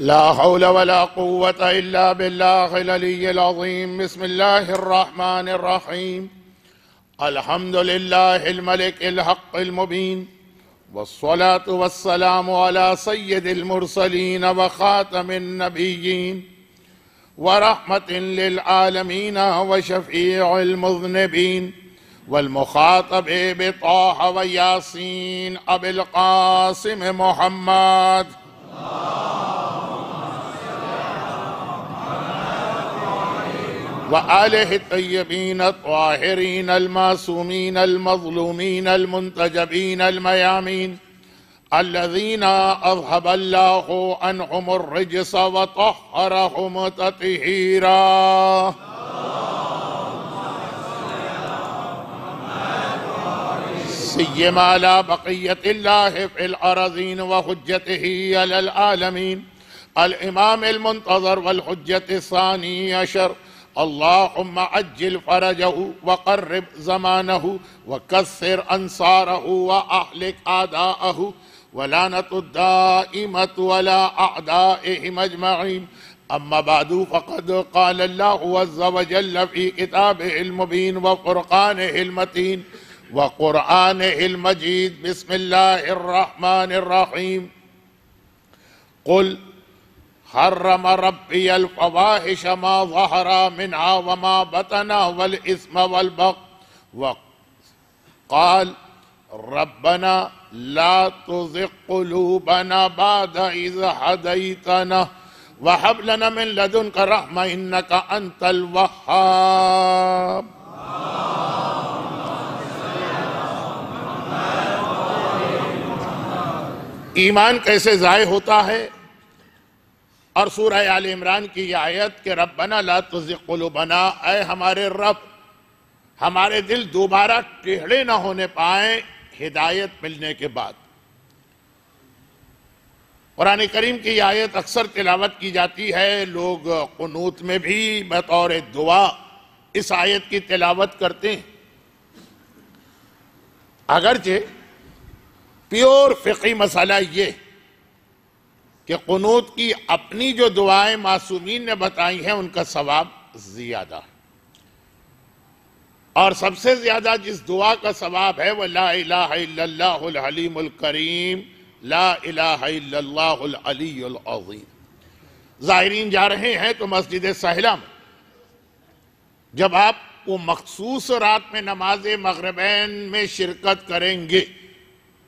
لا حول ولا قوة إلا بالله العلي العظيم. بسم الله الرحمن الرحيم. الحمد لله الملك الحق المبين، والصلاة والسلام على سيد المرسلين وخاتم النبيين ورحمة للعالمين وشفيع المذنبين، والمخاطب بطه وياسين أبي القاسم محمد وآله الطيبين الطاهرين المعصومين المظلومين المنتجبين الميامين، الذين أذهب الله عنهم الرجس وطهرهم تطهيرا. سيما على بقية الله في الأراضين وحجته على العالمين، الإمام المنتظر والحجة الثاني عشر، اللهم عجل فرجه وقرب زمانه وكثر أنصاره وأهلك أعداءه، ولعنة الدائمة على أعدائهم أجمعين. أما بعد، فقد قال الله عز وجل في كتابه المبين وفرقانه المتين وقرآنه المجيد. بسم الله الرحمن الرحيم. قل حرم ربي الفواحش ما ظهر منها وما بطن والإثم والبغي، وقال ربنا لا تزغ قلوبنا بعد إذ هديتنا وهب لنا من لدنك رحمة إنك أنت الوهاب. ایمان کیسے ضائع ہوتا ہے؟ اور سورہ آل عمران کی یہ آیت کہ ربنا لا تزغ قلوبنا، اے ہمارے رب ہمارے دل دوبارہ ٹیڑھے نہ ہونے پائیں ہدایت ملنے کے بعد۔ قرآن کریم کی یہ آیت اکثر تلاوت کی جاتی ہے، لوگ قنوت میں بھی بطور دعا اس آیت کی تلاوت کرتے ہیں۔ اگرچہ پیور فقہی مسئلہ یہ کہ قنوت کی اپنی جو دعائیں معصومین نے بتائی ہیں ان کا ثواب زیادہ ہے، اور سب سے زیادہ جس دعا کا ثواب ہے وہ لا الہ الا اللہ الحلیم الکریم، لا الہ الا اللہ العلی العظیم۔ زائرین جا رہے ہیں تو مسجد سہلہ میں جب آپ وہ مخصوص رات میں نماز مغربین میں شرکت کریں گے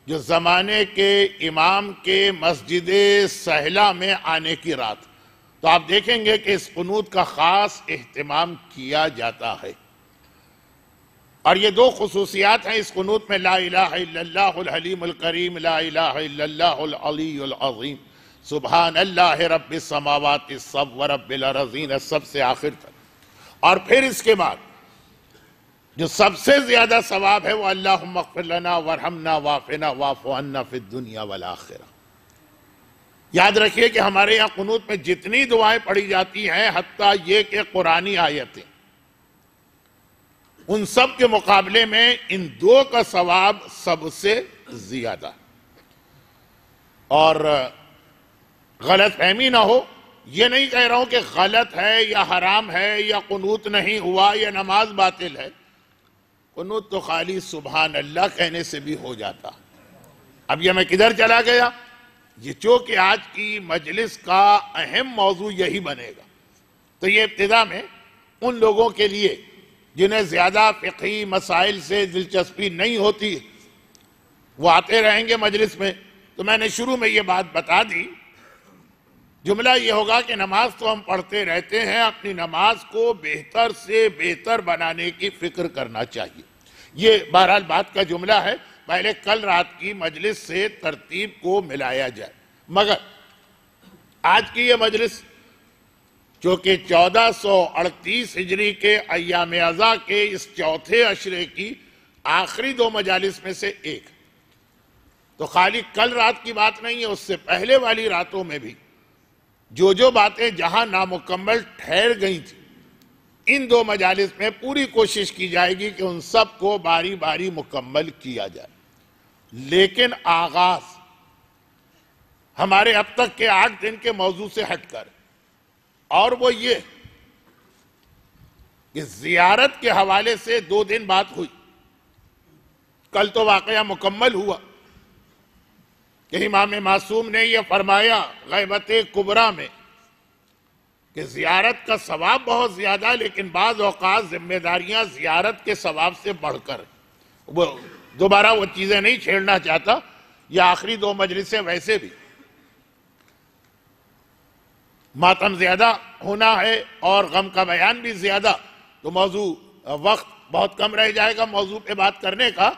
جو زمانے کے امام کے مسجد سہلہ میں آنے کی رات، تو آپ دیکھیں گے کہ اس قنوت کا خاص اہتمام کیا جاتا ہے۔ اور یہ دو خصوصیات ہیں اس قنوت میں، لا الہ الا اللہ الحلیم الکریم، لا الہ الا اللہ العلی العظیم، سبحان اللہ رب السماوات السبع ورب الارضین، سب سے آخر تک۔ اور پھر اس کے بعد جو سب سے زیادہ ثواب ہے وہ اللہم اغفر لنا وارحمنا وعافنا واعف عنا فی الدنیا والآخرہ۔ یاد رکھیے کہ ہمارے یہاں قنوت میں جتنی دعائیں پڑھی جاتی ہیں، حتیٰ یہ کہ قرآنی آیتیں، ان سب کے مقابلے میں ان دو کا ثواب سب سے زیادہ۔ اور غلط فہمی نہ ہو، یہ نہیں کہہ رہا ہوں کہ غلط ہے یا حرام ہے یا قنوت نہیں ہوا یا نماز باطل ہے۔ قنوت تو خالی سبحان اللہ کہنے سے بھی ہو جاتا۔ اب یہ میں کدھر چلا گیا؟ یہ چونکہ آج کی مجلس کا اہم موضوع یہی بنے گا، تو یہ ابتدا میں ان لوگوں کے لیے جنہیں زیادہ فقہی مسائل سے دلچسپی نہیں ہوتی، وہ آتے رہیں گے مجلس میں، تو میں نے شروع میں یہ بات بتا دی۔ جملہ یہ ہوگا کہ نماز تو ہم پڑھتے رہتے ہیں، اپنی نماز کو بہتر سے بہتر بنانے کی فکر کرنا چاہیے۔ یہ بہرحال بات کا جملہ ہے، پہلے کل رات کی مجلس سے ترتیب کو ملایا جائے۔ مگر آج کی یہ مجلس چونکہ 1438 ہجری کے ایام اعضاء کے اس چوتھے عشرے کی آخری دو مجالس میں سے ایک، تو خالی کل رات کی بات نہیں ہے، اس سے پہلے والی راتوں میں بھی جو باتیں جہاں نامکمل ٹھہر گئی تھیں، ان دو مجالس میں پوری کوشش کی جائے گی کہ ان سب کو باری باری مکمل کیا جائے۔ لیکن آغاز ہمارے اب تک کے 8 دن کے موضوع سے ہٹ کر، اور وہ یہ کہ زیارت کے حوالے سے 2 دن بات ہوئی۔ کل تو واقعہ مکمل ہوا کہ امام معصوم نے یہ فرمایا غیبت کبریٰ میں کہ زیارت کا ثواب بہت زیادہ، لیکن بعض اوقات ذمہ داریاں زیارت کے ثواب سے بڑھ کر، وہ دوبارہ وہ چیزیں نہیں چھیڑنا چاہتا، یا آخری 2 مجلسیں ویسے بھی ماتم زیادہ ہونا ہے اور غم کا بیان بھی زیادہ، تو موضوع وقت بہت کم رہ جائے گا موضوع پہ بات کرنے کا،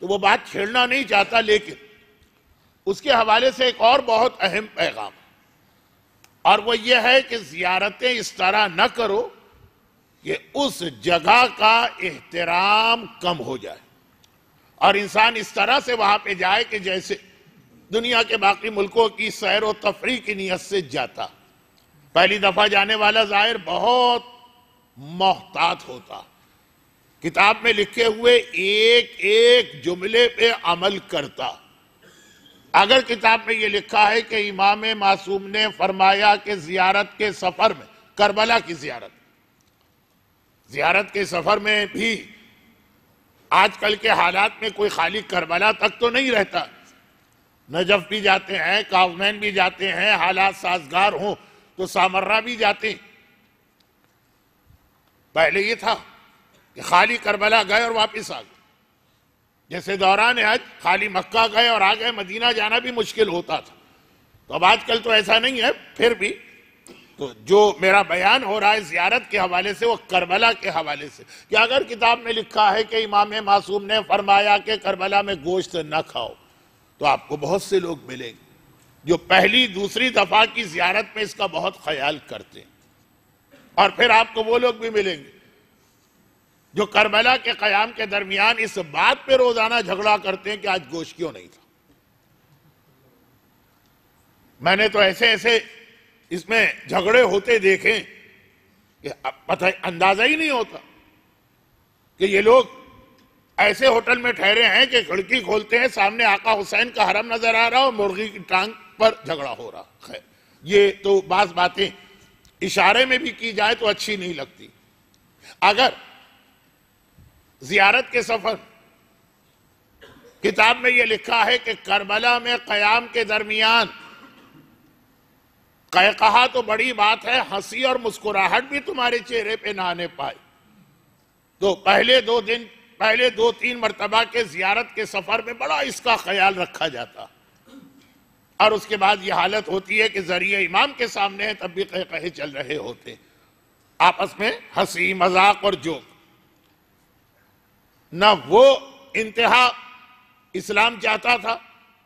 تو وہ بات چھیڑنا نہیں چاہتا۔ لیکن اس کے حوالے سے ایک اور بہت اہم پیغام، اور وہ یہ ہے کہ زیارتیں اس طرح نہ کرو کہ اس جگہ کا احترام کم ہو جائے، اور انسان اس طرح سے وہاں پہ جائے کہ جیسے دنیا کے باقی ملکوں کی سیر و تفریح کی نیت سے جاتا۔ پہلی دفعہ جانے والا زائر بہت محتاط ہوتا، کتاب میں لکھے ہوئے ایک ایک جملے پہ عمل کرتا۔ اگر کتاب میں یہ لکھا ہے کہ امام معصوم نے فرمایا کہ زیارت کے سفر میں، کربلا کی زیارت کے سفر میں بھی آج کل کے حالات میں کوئی خالی کربلا تک تو نہیں رہتا، نجف بھی جاتے ہیں، کاظمین بھی جاتے ہیں، حالات سازگار ہوں تو سامرہ بھی جاتے ہیں۔ پہلے یہ تھا کہ خالی کربلا گئے اور واپس آ گئے، جیسے دوران حج خالی مکہ گئے اور آ گئے، مدینہ جانا بھی مشکل ہوتا تھا۔ تو اب آج کل تو ایسا نہیں ہے، پھر بھی تو جو میرا بیان ہو رہا ہے زیارت کے حوالے سے، وہ کربلا کے حوالے سے، کہ اگر کتاب میں لکھا ہے کہ امام معصوم نے فرمایا کہ کربلا میں گوشت نہ کھاؤ، تو آپ کو بہت سے لوگ ملیں گے جو پہلی دوسری دفعہ کی زیارت میں اس کا بہت خیال کرتے ہیں، اور پھر آپ کو وہ لوگ بھی ملیں گے جو کربلا کے قیام کے درمیان اس بات پہ روزانہ جھگڑا کرتے ہیں کہ آج گوشت کیوں نہیں تھا۔ میں نے تو ایسے اس میں جھگڑے ہوتے دیکھیں کہ پتہ اندازہ ہی نہیں ہوتا کہ یہ لوگ ایسے ہوٹل میں ٹھہرے ہیں کہ کھڑکی کھولتے ہیں، سامنے آقا حسین کا حرم نظر آ رہا اور مرغی کی ٹانگ پر جھگڑا ہو رہا۔ خیر، یہ تو بعض باتیں اشارے میں بھی کی جائے تو اچھی نہیں لگتی۔ اگر زیارت کے سفر کتاب میں یہ لکھا ہے کہ کربلا میں قیام کے درمیان کہا تو بڑی بات ہے، ہنسی اور مسکراہٹ بھی تمہارے چہرے پہ نہ آنے پائے، تو پہلے 2-3 مرتبہ کے زیارت کے سفر میں بڑا اس کا خیال رکھا جاتا، اور اس کے بعد یہ حالت ہوتی ہے کہ ذریعہ امام کے سامنے ہے تب بھی کہے چل رہے ہوتے، آپس میں ہنسی مذاق اور جوک۔ نہ وہ انتہا اسلام چاہتا تھا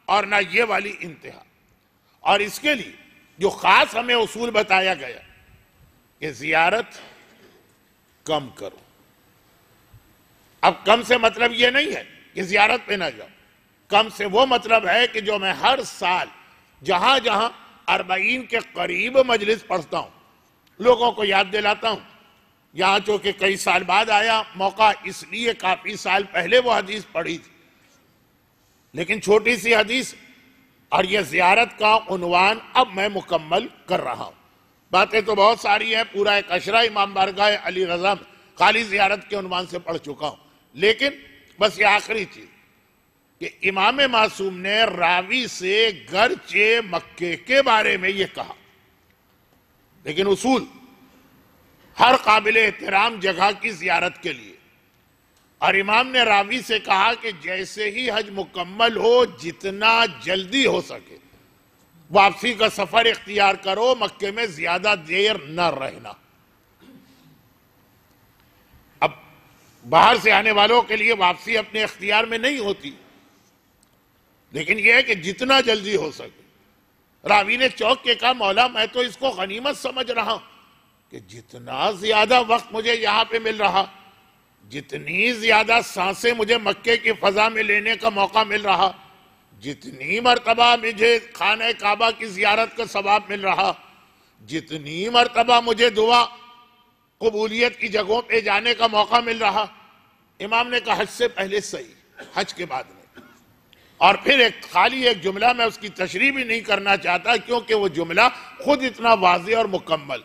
اور نہ یہ والی انتہا، اور اس کے لیے جو خاص ہمیں اصول بتایا گیا کہ زیارت کم کرو۔ اب کم سے مطلب یہ نہیں ہے کہ زیارت پہ نہ جاؤ، کم سے وہ مطلب ہے کہ جو میں ہر سال جہاں 40 کے قریب مجلس پڑھتا ہوں، لوگوں کو یاد دلاتا ہوں، یہاں چونکہ کئی سال بعد آیا موقع، اس لیے کافی سال پہلے وہ حدیث پڑھی تھی، لیکن چھوٹی سی حدیث، اور یہ زیارت کا عنوان اب میں مکمل کر رہا ہوں۔ باتیں تو بہت ساری ہیں، پورا ایک اشرہ امام بارگاہ علی رضا میں خالی زیارت کے عنوان سے پڑھ چکا ہوں، لیکن بس یہ آخری چیز کہ امام معصوم نے راوی سے گرچہ مکے کے بارے میں یہ کہا، لیکن اصول ہر قابل احترام جگہ کی زیارت کے لیے، اور امام نے راوی سے کہا کہ جیسے ہی حج مکمل ہو جتنا جلدی ہو سکے واپسی کا سفر اختیار کرو، مکے میں زیادہ دیر نہ رہنا۔ اب باہر سے آنے والوں کے لیے واپسی اپنے اختیار میں نہیں ہوتی، لیکن یہ ہے کہ جتنا جلدی ہو سکے۔ راوی نے چوک کے کہا مولا میں تو اس کو غنیمت سمجھ رہا ہوں کہ جتنا زیادہ وقت مجھے یہاں پہ مل رہا، جتنی زیادہ سانسیں مجھے مکے کی فضا میں لینے کا موقع مل رہا، جتنی مرتبہ مجھے خانہ کعبہ کی زیارت کا ثواب مل رہا، جتنی مرتبہ مجھے دعا قبولیت کی جگہوں پہ جانے کا موقع مل رہا۔ امام نے کہا حج سے پہلے صحیح، حج کے بعد نہیں، اور پھر خالی ایک جملہ میں اس کی تشریح بھی نہیں کرنا چاہتا کیونکہ وہ جملہ خود اتنا واضح اور مکمل.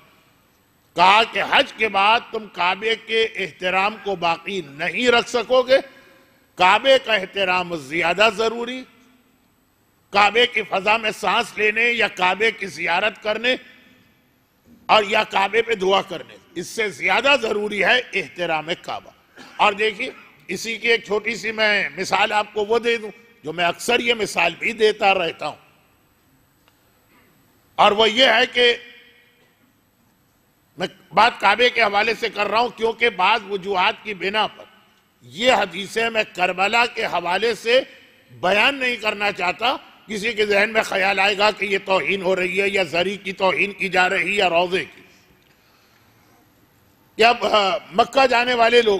کہا کہ حج کے بعد تم کعبے کے احترام کو باقی نہیں رکھ سکو گے. کعبے کا احترام زیادہ ضروری، کعبے کی فضا میں سانس لینے یا کعبے کی زیارت کرنے اور یا کعبے پہ دعا کرنے، اس سے زیادہ ضروری ہے احترام کعبہ. اور دیکھیے اسی کی ایک چھوٹی سی میں مثال آپ کو وہ دے دوں جو میں اکثر یہ مثال بھی دیتا رہتا ہوں، اور وہ یہ ہے کہ میں بات کعبے کے حوالے سے کر رہا ہوں کیونکہ بعض وجوہات کی بنا پر یہ حدیثیں میں کربلا کے حوالے سے بیان نہیں کرنا چاہتا. کسی کے ذہن میں خیال آئے گا کہ یہ توہین ہو رہی ہے یا زری کی توہین کی جا رہی ہے یا روضے کی. جب مکہ جانے والے لوگ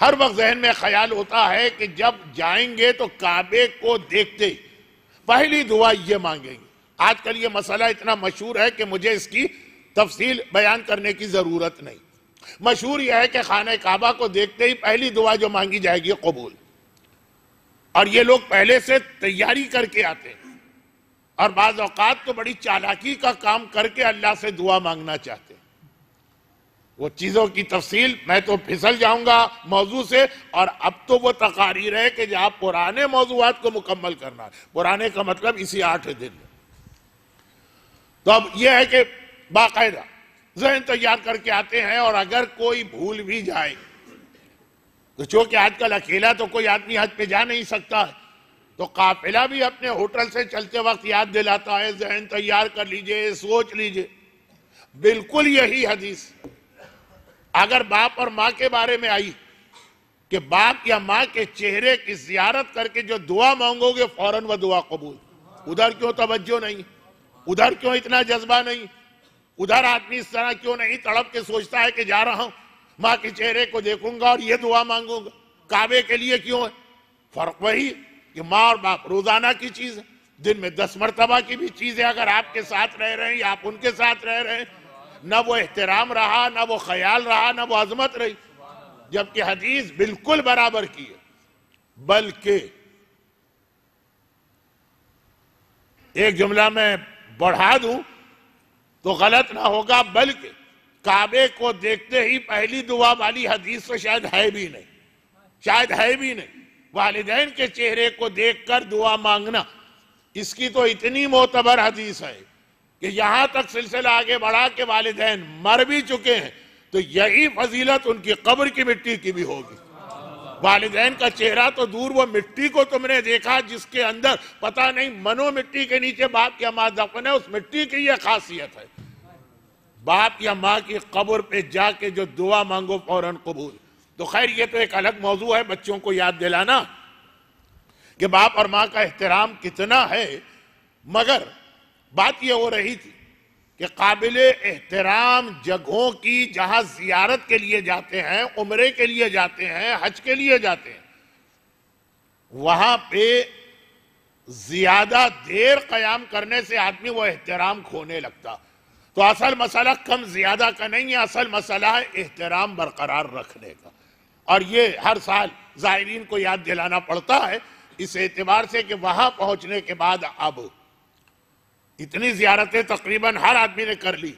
ہر وقت ذہن میں خیال ہوتا ہے کہ جب جائیں گے تو کعبے کو دیکھتے پہلی دعا یہ مانگیں گے. آج کل یہ مسئلہ اتنا مشہور ہے کہ مجھے اس کی تفصیل بیان کرنے کی ضرورت نہیں. مشہور یہ ہے کہ خانہ کعبہ کو دیکھتے ہی پہلی دعا جو مانگی جائے گی قبول. اور یہ لوگ پہلے سے تیاری کر کے آتے ہیں اور بعض اوقات تو بڑی چالاکی کا کام کر کے اللہ سے دعا مانگنا چاہتے ہیں. وہ چیزوں کی تفصیل میں تو پھسل جاؤں گا موضوع سے، اور اب تو وہ تقاریر ہے کہ جہاں پرانے موضوعات کو مکمل کرنا ہے. پرانے کا مطلب اسی 8 دن میں. تو اب یہ ہے کہ باقاعدہ ذہن تیار کر کے آتے ہیں، اور اگر کوئی بھول بھی جائے تو چونکہ آج کل اکیلا تو کوئی آدمی حج پہ جا نہیں سکتا ہے تو قافلہ بھی اپنے ہوٹل سے چلتے وقت یاد دلاتا ہے ذہن تیار کر لیجئے، سوچ لیجئے. بالکل یہی حدیث اگر باپ اور ماں کے بارے میں آئی کہ باپ یا ماں کے چہرے کی زیارت کر کے جو دعا مانگو گے فوراً وہ دعا قبول. ادھر کیوں توجہ نہیں؟ ادھر کیوں اتنا جذبہ نہیں؟ ادھر آدمی اس طرح کیوں نہیں تڑپ کے سوچتا ہے کہ جا رہا ہوں ماں کے چہرے کو دیکھوں گا اور یہ دعا مانگوں گا؟ کعبے کے لیے کیوں ہے؟ فرق وہی کہ ماں اور باپ روزانہ کی چیز ہے، دن میں 10 مرتبہ کی بھی چیز ہے. اگر آپ کے ساتھ رہ رہے ہیں یا آپ ان کے ساتھ رہ رہے ہیں، نہ وہ احترام رہا، نہ وہ خیال رہا، نہ وہ عظمت رہی. جبکہ حدیث بالکل برابر کی ہے. بلکہ ایک جملہ میں بڑھا دوں تو غلط نہ ہوگا، بلکہ کعبے کو دیکھتے ہی پہلی دعا والی حدیث تو شاید ہے بھی نہیں، شاید ہے بھی نہیں. والدین کے چہرے کو دیکھ کر دعا مانگنا، اس کی تو اتنی معتبر حدیث ہے کہ یہاں تک سلسلہ آگے بڑھا کہ والدین مر بھی چکے ہیں تو یہی فضیلت ان کی قبر کی مٹی کی بھی ہوگی. والدین کا چہرہ تو دور، وہ مٹی کو تم نے دیکھا جس کے اندر پتہ نہیں منو مٹی کے نیچے باپ یا ماں دفن ہے، اس مٹی کی یہ خاصیت ہے. باپ یا ماں کی قبر پہ جا کے جو دعا مانگو فوراً قبول. تو خیر یہ تو ایک الگ موضوع ہے بچوں کو یاد دلانا کہ باپ اور ماں کا احترام کتنا ہے. مگر بات یہ ہو رہی تھی کہ قابل احترام جگہوں کی جہاں زیارت کے لیے جاتے ہیں، عمرے کے لیے جاتے ہیں، حج کے لیے جاتے ہیں، وہاں پہ زیادہ دیر قیام کرنے سے آدمی وہ احترام کھونے لگتا. تو اصل مسئلہ کم زیادہ کا نہیں ہے، اصل مسئلہ ہے احترام برقرار رکھنے کا. اور یہ ہر سال زائرین کو یاد دلانا پڑتا ہے اس اعتبار سے کہ وہاں پہنچنے کے بعد اب اتنی زیارتیں تقریباً ہر آدمی نے کر لی.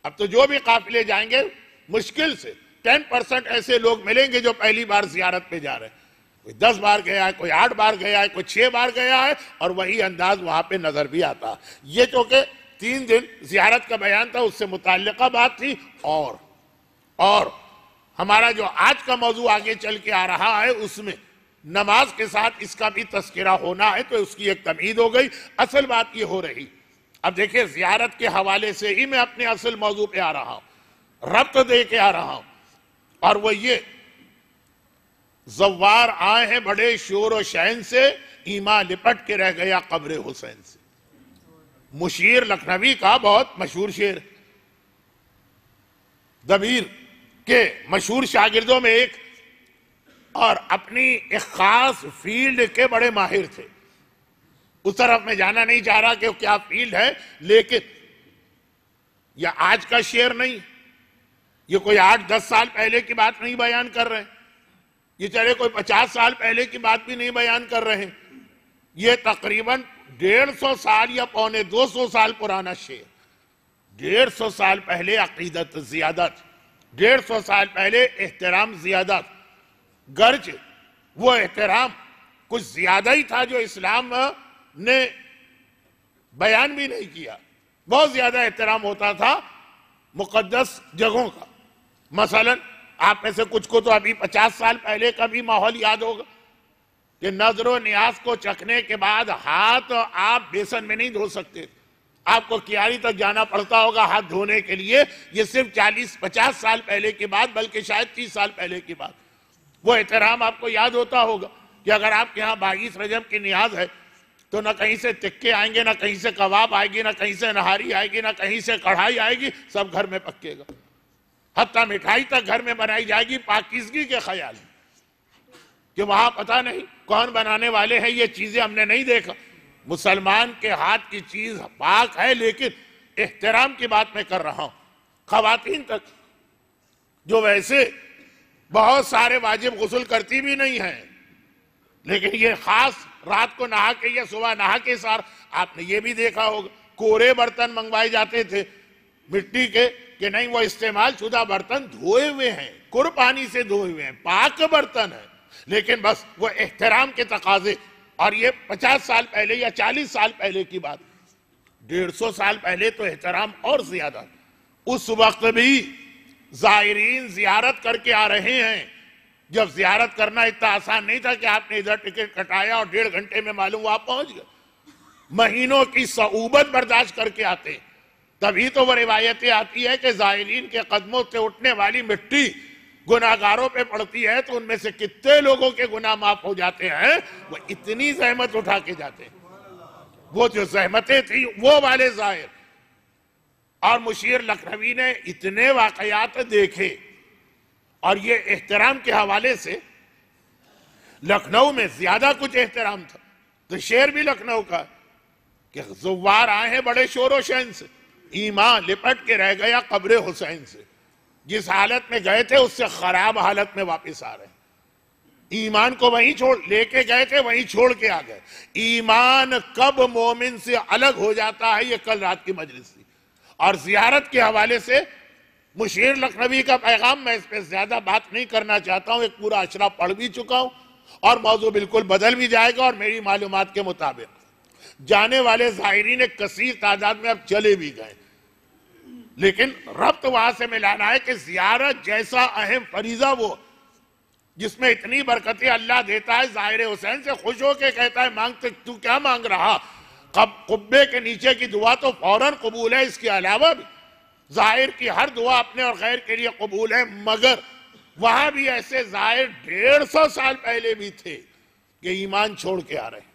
اب تو جو بھی قافلے جائیں گے مشکل سے 10% ایسے لوگ ملیں گے جو پہلی بار زیارت پہ جا رہے ہیں. کوئی 10 بار گیا ہے، کوئی 8 بار گیا ہے، کوئی 6 بار گیا ہے، اور وہی انداز وہاں پہ نظر بھی آتا. یہ چونکہ 3 دن زیارت کا بیان تھا اس سے متعلقہ بات تھی. اور ہمارا جو آج کا موضوع آگے چل کے آ رہا ہے اس میں نماز کے ساتھ اس کا بھی تذکرہ ہونا ہے تو اس کی ایک تمہید ہو گئی. اصل بات یہ ہو رہی، اب دیکھیں زیارت کے حوالے سے ہی میں اپنے اصل موضوع پہ آ رہا ہوں، ربط دے کے آ رہا ہوں، اور وہ یہ زوار آئے ہیں بڑے شور و شین سے، ایمان لپٹ کے رہ گیا قبر حسین سے. مشیر لکھنوی کا بہت مشہور شعر، دبیر کے مشہور شاگردوں میں ایک، اور اپنی ایک خاص فیلڈ کے بڑے ماہر تھے. اس طرف میں جانا نہیں چاہ رہا کہ وہ کیا فیلڈ ہے، لیکن یہ آج کا شعر نہیں، یہ کوئی 8-10 سال پہلے کی بات نہیں بیان کر رہے ہیں، یہ چلے کوئی 50 سال پہلے کی بات بھی نہیں بیان کر رہے ہیں. یہ تقریباً 150 سال یا 250 سال پرانا شعر. 150 سال پہلے عقیدت زیادہ تھی، 150 سال پہلے احترام زیادہ تھا، گرچہ وہ احترام کچھ زیادہ ہی تھا جو اسلام نے بیان بھی نہیں کیا. بہت زیادہ احترام ہوتا تھا مقدس جگہوں کا. مثلا آپ میں سے کچھ کو تو ابھی 50 سال پہلے کا بھی ماحول یاد ہوگا کہ نظر و نیاز کو چکھنے کے بعد ہاتھ آپ بیسن میں نہیں دھو سکتے، آپ کو کیاری تک جانا پڑتا ہوگا ہاتھ دھونے کے لیے. یہ صرف 40-50 سال پہلے کی بات، بلکہ شاید 30 سال پہلے کی بات. وہ احترام آپ کو یاد ہوتا ہوگا کہ اگر آپ کے ہاں 22 رجب کی نیاز ہے تو نہ کہیں سے تکے آئیں گے، نہ کہیں سے کباب آئے گی، نہ کہیں سے نہاری آئے گی، نہ کہیں سے کڑھائی آئے گی، سب گھر میں پکے گا. حتیٰ مٹھائی تک گھر میں بنائی جائے گی پاکیزگی کے خیال کہ وہاں پتہ نہیں کون بنانے والے ہیں. یہ چیزیں ہم نے نہیں دیکھا. مسلمان کے ہاتھ کی چیز پاک ہے، لیکن احترام کی بات میں کر رہا ہوں. خواتین تک جو ویسے بہت سارے واجب غسل کرتی بھی نہیں ہیں، لیکن یہ خاص رات کو نہا کے یا صبح نہا کے سار آپ نے یہ بھی دیکھا ہوگا کورے برتن منگوائے جاتے تھے مٹی کے کہ نہیں وہ استعمال شدہ برتن دھوئے ہوئے ہیں، کر پانی سے دھوئے ہوئے ہیں، پاک برتن ہیں. لیکن بس وہ احترام کے تقاضے. اور یہ 50 سال پہلے یا 40 سال پہلے کی بات. 150 سال پہلے تو احترام اور زیادہ. اس وقت بھی زائرین زیارت کر کے آ رہے ہیں. جب زیارت کرنا اتنا آسان نہیں تھا کہ آپ نے ادھر ٹکٹ کٹایا اور 1.5 گھنٹے میں معلوم آپ پہنچ گئے. مہینوں کی صعوبت برداشت کر کے آتے. تبھی تو وہ روایتیں آتی ہے کہ زائرین کے قدموں سے اٹھنے والی مٹی گناہگاروں پہ پڑتی ہے تو ان میں سے کتنے لوگوں کے گناہ معاف ہو جاتے ہیں. وہ اتنی زحمت اٹھا کے جاتے ہیں. وہ جو زحمتیں تھیں وہ والے زائر. اور مشیر لکھنوی نے اتنے واقعات دیکھے. اور یہ احترام کے حوالے سے لکھنؤ میں زیادہ کچھ احترام تھا. تو شعر بھی لکھنؤ کا کہ زوار آئے ہیں بڑے شور و شین سے، ایمان لپٹ کے رہ گیا قبر حسین سے. جس حالت میں گئے تھے اس سے خراب حالت میں واپس آ رہے ہیں. ایمان کو وہیں چھوڑ لے کے گئے تھے، وہیں چھوڑ کے آ گئے. ایمان کب مومن سے الگ ہو جاتا ہے، یہ کل رات کی مجلس تھی. اور زیارت کے حوالے سے مشیر لکھنوی کا پیغام، میں اس پہ زیادہ بات نہیں کرنا چاہتا ہوں. ایک پورا اشرا پڑھ بھی چکا ہوں اور موضوع بالکل بدل بھی جائے گا. اور میری معلومات کے مطابق جانے والے زائرین ایک کثیر تعداد میں اب چلے بھی گئے. لیکن ربط وہاں سے ملانا ہے کہ زیارت جیسا اہم فریضہ وہ جس میں اتنی برکتیں اللہ دیتا ہے. ظاہر حسین سے خوش ہو کے کہتا ہے مانگتے تو کیا مانگ رہا. قبے کے نیچے کی دعا تو فوراً قبول ہے. اس کے علاوہ بھی ظاہر کی ہر دعا اپنے اور غیر کے لیے قبول ہے. مگر وہاں بھی ایسے ظاہر 150 سال پہلے بھی تھے کہ ایمان چھوڑ کے آ رہے ہیں.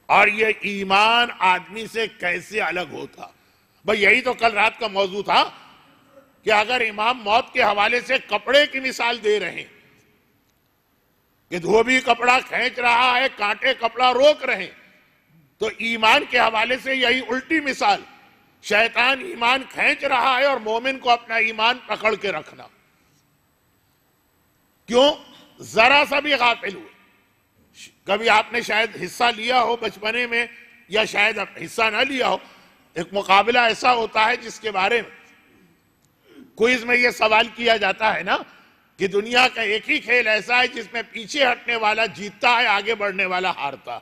اور یہ ایمان آدمی سے کیسے الگ ہوتا. بھئی یہی تو کل رات کا موضوع تھا کہ اگر امام موت کے حوالے سے کپڑے کی مثال دے رہے ہیں کہ دھوبی کپڑا کھینچ رہا ہے، کانٹے کپڑا روک رہے ہیں، تو ایمان کے حوالے سے یہی الٹی مثال. شیطان ایمان کھینچ رہا ہے اور مومن کو اپنا ایمان پکڑ کے رکھنا. کیوں؟ ذرا سا بھی غافل ہوئے. کبھی آپ نے شاید حصہ لیا ہو بچپنے میں یا شاید حصہ نہ لیا ہو. ایک مقابلہ ایسا ہوتا ہے جس کے بارے میں کوئز میں یہ سوال کیا جاتا ہے نا کہ دنیا کا ایک ہی کھیل ایسا ہے جس میں پیچھے ہٹنے والا جیتتا ہے، آگے بڑھنے والا ہارتا.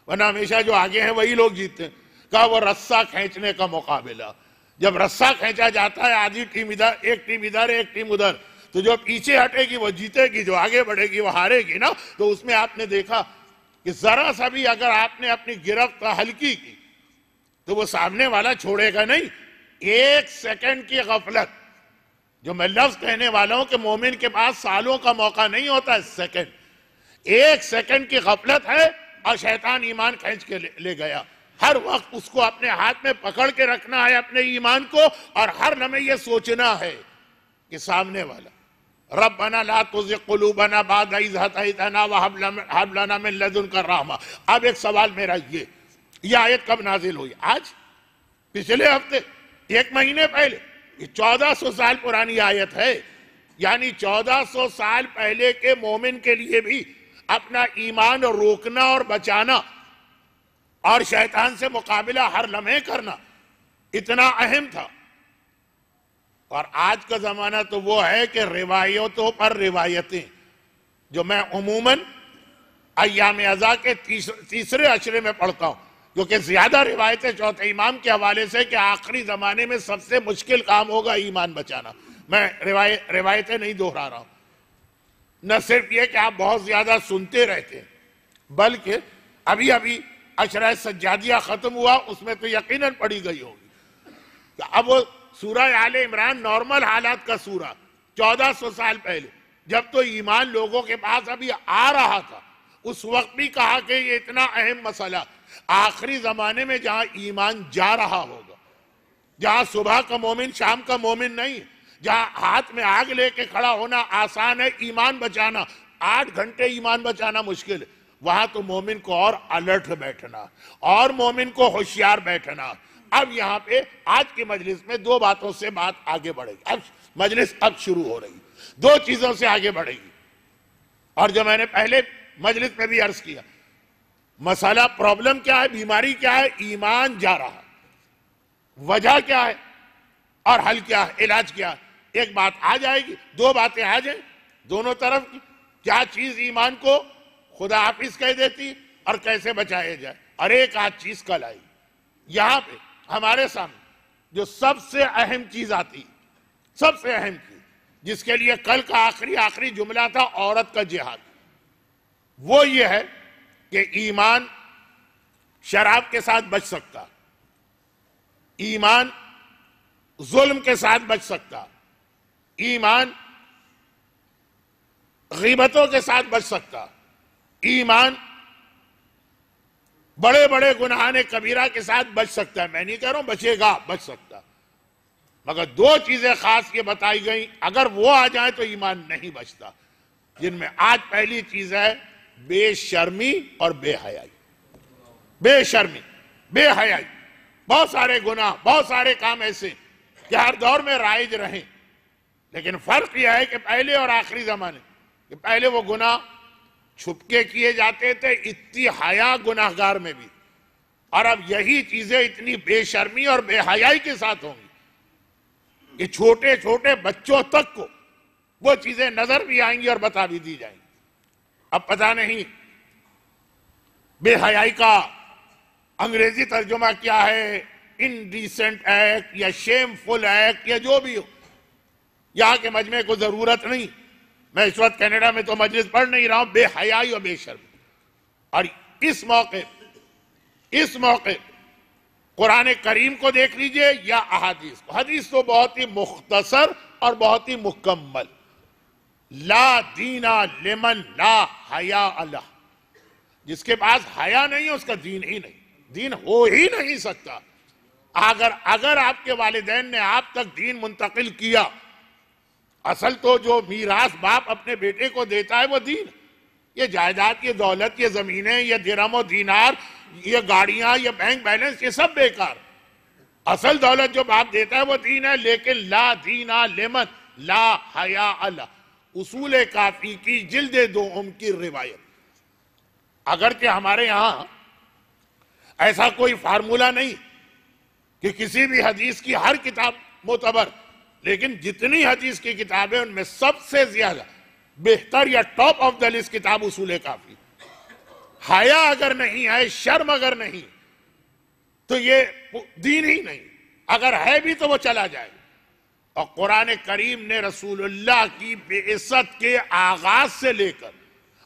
ورنہ ہمیشہ جو آگے ہیں وہی لوگ جیتتے ہیں. کہا وہ رسہ کھینچنے کا مقابلہ. جب رسہ کھینچا جاتا ہے آدھی ٹیم ادھر، ایک ٹیم ادھر، ایک ٹیم ادھر، تو جو پیچھے ہٹے گی وہ جیتے گی، جو آگے بڑھے گی وہ ہارے گی نا. تو اس میں آپ نے دیکھا کہ ذرا سا بھی اگر آپ نے اپنی گرفت ہلکی کی تو وہ سامنے والا چھوڑے گا نہیں. 1 سیکنڈ کی غفلت، جو میں لفظ کہنے والا ہوں کہ مومن کے پاس سالوں کا موقع نہیں ہوتا ہے، سیکنڈ، 1 سیکنڈ کی غفلت ہے اور شیطان ایمان کھینچ کے لے گیا. ہر وقت اس کو اپنے ہاتھ میں پکڑ کے رکھنا ہے اپنے ایمان کو. اور ہر لمحے یہ سوچنا ہے کہ سامنے والا ربنا لا تزغ قلوبنا بعد اذ ہدیتنا وہب لنا من لدنک رحمہ. اب ایک سوال میرا یہ آیت کب نازل ہوئی؟ آج؟ پچھلے ہفتے؟ 1 مہینے پہلے؟ یہ 1400 سال پرانی آیت ہے. یعنی 1400 سال پہلے کے مومن کے لیے بھی اپنا ایمان روکنا اور بچانا اور شیطان سے مقابلہ ہر لمحے کرنا اتنا اہم تھا۔ اور آج کا زمانہ تو وہ ہے کہ روایتوں پر روایتیں، جو میں عموماً ایام ازا کے تیسرے عشرے میں پڑھتا ہوں، کیونکہ زیادہ روایتیں چوتھے امام کے حوالے سے کہ آخری زمانے میں سب سے مشکل کام ہوگا ایمان بچانا۔ میں روایتیں نہیں دہرا رہا ہوں، نہ صرف یہ کہ آپ بہت زیادہ سنتے رہتے ہیں، بلکہ ابھی عشرہ سجادیہ ختم ہوا، اس میں تو یقیناً پڑھی گئی ہوگی کہ اب وہ سورہ آل عمران نارمل حالات کا سورہ 1400 سال پہلے، جب تو ایمان لوگوں کے پاس ابھی آ رہا تھا، اس وقت بھی کہا کہ یہ اتنا اہم مسئلہ آخری زمانے میں جہاں ایمان جا رہا ہوگا، جہاں صبح کا مومن شام کا مومن نہیں، جہاں ہاتھ میں آگ لے کے کھڑا ہونا آسان ہے، ایمان بچانا 8 گھنٹے ایمان بچانا مشکل ہے، وہاں تو مومن کو اور الرٹ بیٹھنا اور مومن کو ہوشیار بیٹھنا۔ اب یہاں پہ آج کی مجلس میں 2 باتوں سے بات آگے بڑھے گی، اب مجلس شروع ہو رہی، 2 چیزوں سے آگے بڑھے گی۔ اور جو میں نے پہلے مجلس میں بھی عرض کیا، مسئلہ پرابلم کیا ہے، بیماری کیا ہے، ایمان جا رہا ہے، وجہ کیا ہے اور حل کیا ہے، علاج کیا ہے۔ ایک بات آ جائے گی، 2 باتیں آ جائیں دونوں طرف کی، کیا چیز ایمان کو خدا حافظ کہہ دیتی اور کیسے بچایا جائے، اور ایک آدھ چیز کل آئی یہاں پہ ہمارے سامنے جو سب سے اہم چیز آتی، سب سے اہم چیز جس کے لیے کل کا آخری جملہ تھا عورت کا جہاد، وہ یہ ہے کہ ایمان شراب کے ساتھ بچ سکتا، ایمان ظلم کے ساتھ بچ سکتا، ایمان غیبتوں کے ساتھ بچ سکتا، ایمان بڑے بڑے گناہان کبیرہ کے ساتھ بچ سکتا ہے۔ میں نہیں کہہ رہا ہوں بچے گا، بچ سکتا، مگر 2 چیزیں خاص یہ بتائی گئیں، اگر وہ آ جائیں تو ایمان نہیں بچتا، جن میں آج پہلی چیز ہے بے شرمی اور بے حیائی۔ بے شرمی، بے حیائی، بہت سارے گناہ، بہت سارے کام ایسے کہ ہر دور میں رائج رہیں، لیکن فرق یہ ہے کہ پہلے اور آخری زمانے کہ پہلے وہ گناہ چھپ کے کیے جاتے تھے، اتنی حیا گناہگار میں بھی، اور اب یہی چیزیں اتنی بے شرمی اور بے حیائی کے ساتھ ہوں گی کہ چھوٹے چھوٹے بچوں تک کو وہ چیزیں نظر بھی آئیں گی اور بتا بھی دی جائیں گی۔ اب پتہ نہیں بے حیائی کا انگریزی ترجمہ کیا ہے، انڈیسنٹ ایکٹ یا شیم فل ایکٹ یا جو بھی ہو، یہاں کے مجمع کو ضرورت نہیں، میں اس وقت کینیڈا میں تو مجلس پڑھ نہیں رہا ہوں، بے حیائی اور بے شرمی۔ اور اس موقع قرآن کریم کو دیکھ لیجئے یا احادیث کو، حدیث تو بہت ہی مختصر اور بہت ہی مکمل، لا دینا لمن لا حیاء لہ، جس کے پاس حیا نہیں ہے اس کا دین ہی نہیں، دین ہو ہی نہیں سکتا۔ اگر آپ کے والدین نے آپ تک دین منتقل کیا، اصل تو جو میراث باپ اپنے بیٹے کو دیتا ہے وہ دین، یہ جائیداد، یہ دولت، یہ زمینیں، یہ درہم و دینار، یہ گاڑیاں، یہ بینک بیلنس، یہ سب بیکار، اصل دولت جو باپ دیتا ہے وہ دین ہے۔ لیکن لا دینا لمن لا حیاء لہ، اصول کافی کی جلد 2 کی روایت۔ اگرچہ ہمارے یہاں ایسا کوئی فارمولہ نہیں کہ کسی بھی حدیث کی ہر کتاب معتبر، لیکن جتنی حدیث کی کتابیں ان میں سب سے زیادہ بہتر یا ٹاپ آف دا لسٹ کتاب اصول کافی۔ حیا اگر نہیں ہے، شرم اگر نہیں، تو یہ دین ہی نہیں، اگر ہے بھی تو وہ چلا جائے۔ اور قرآن کریم نے رسول اللہ کی بعثت کے آغاز سے لے کر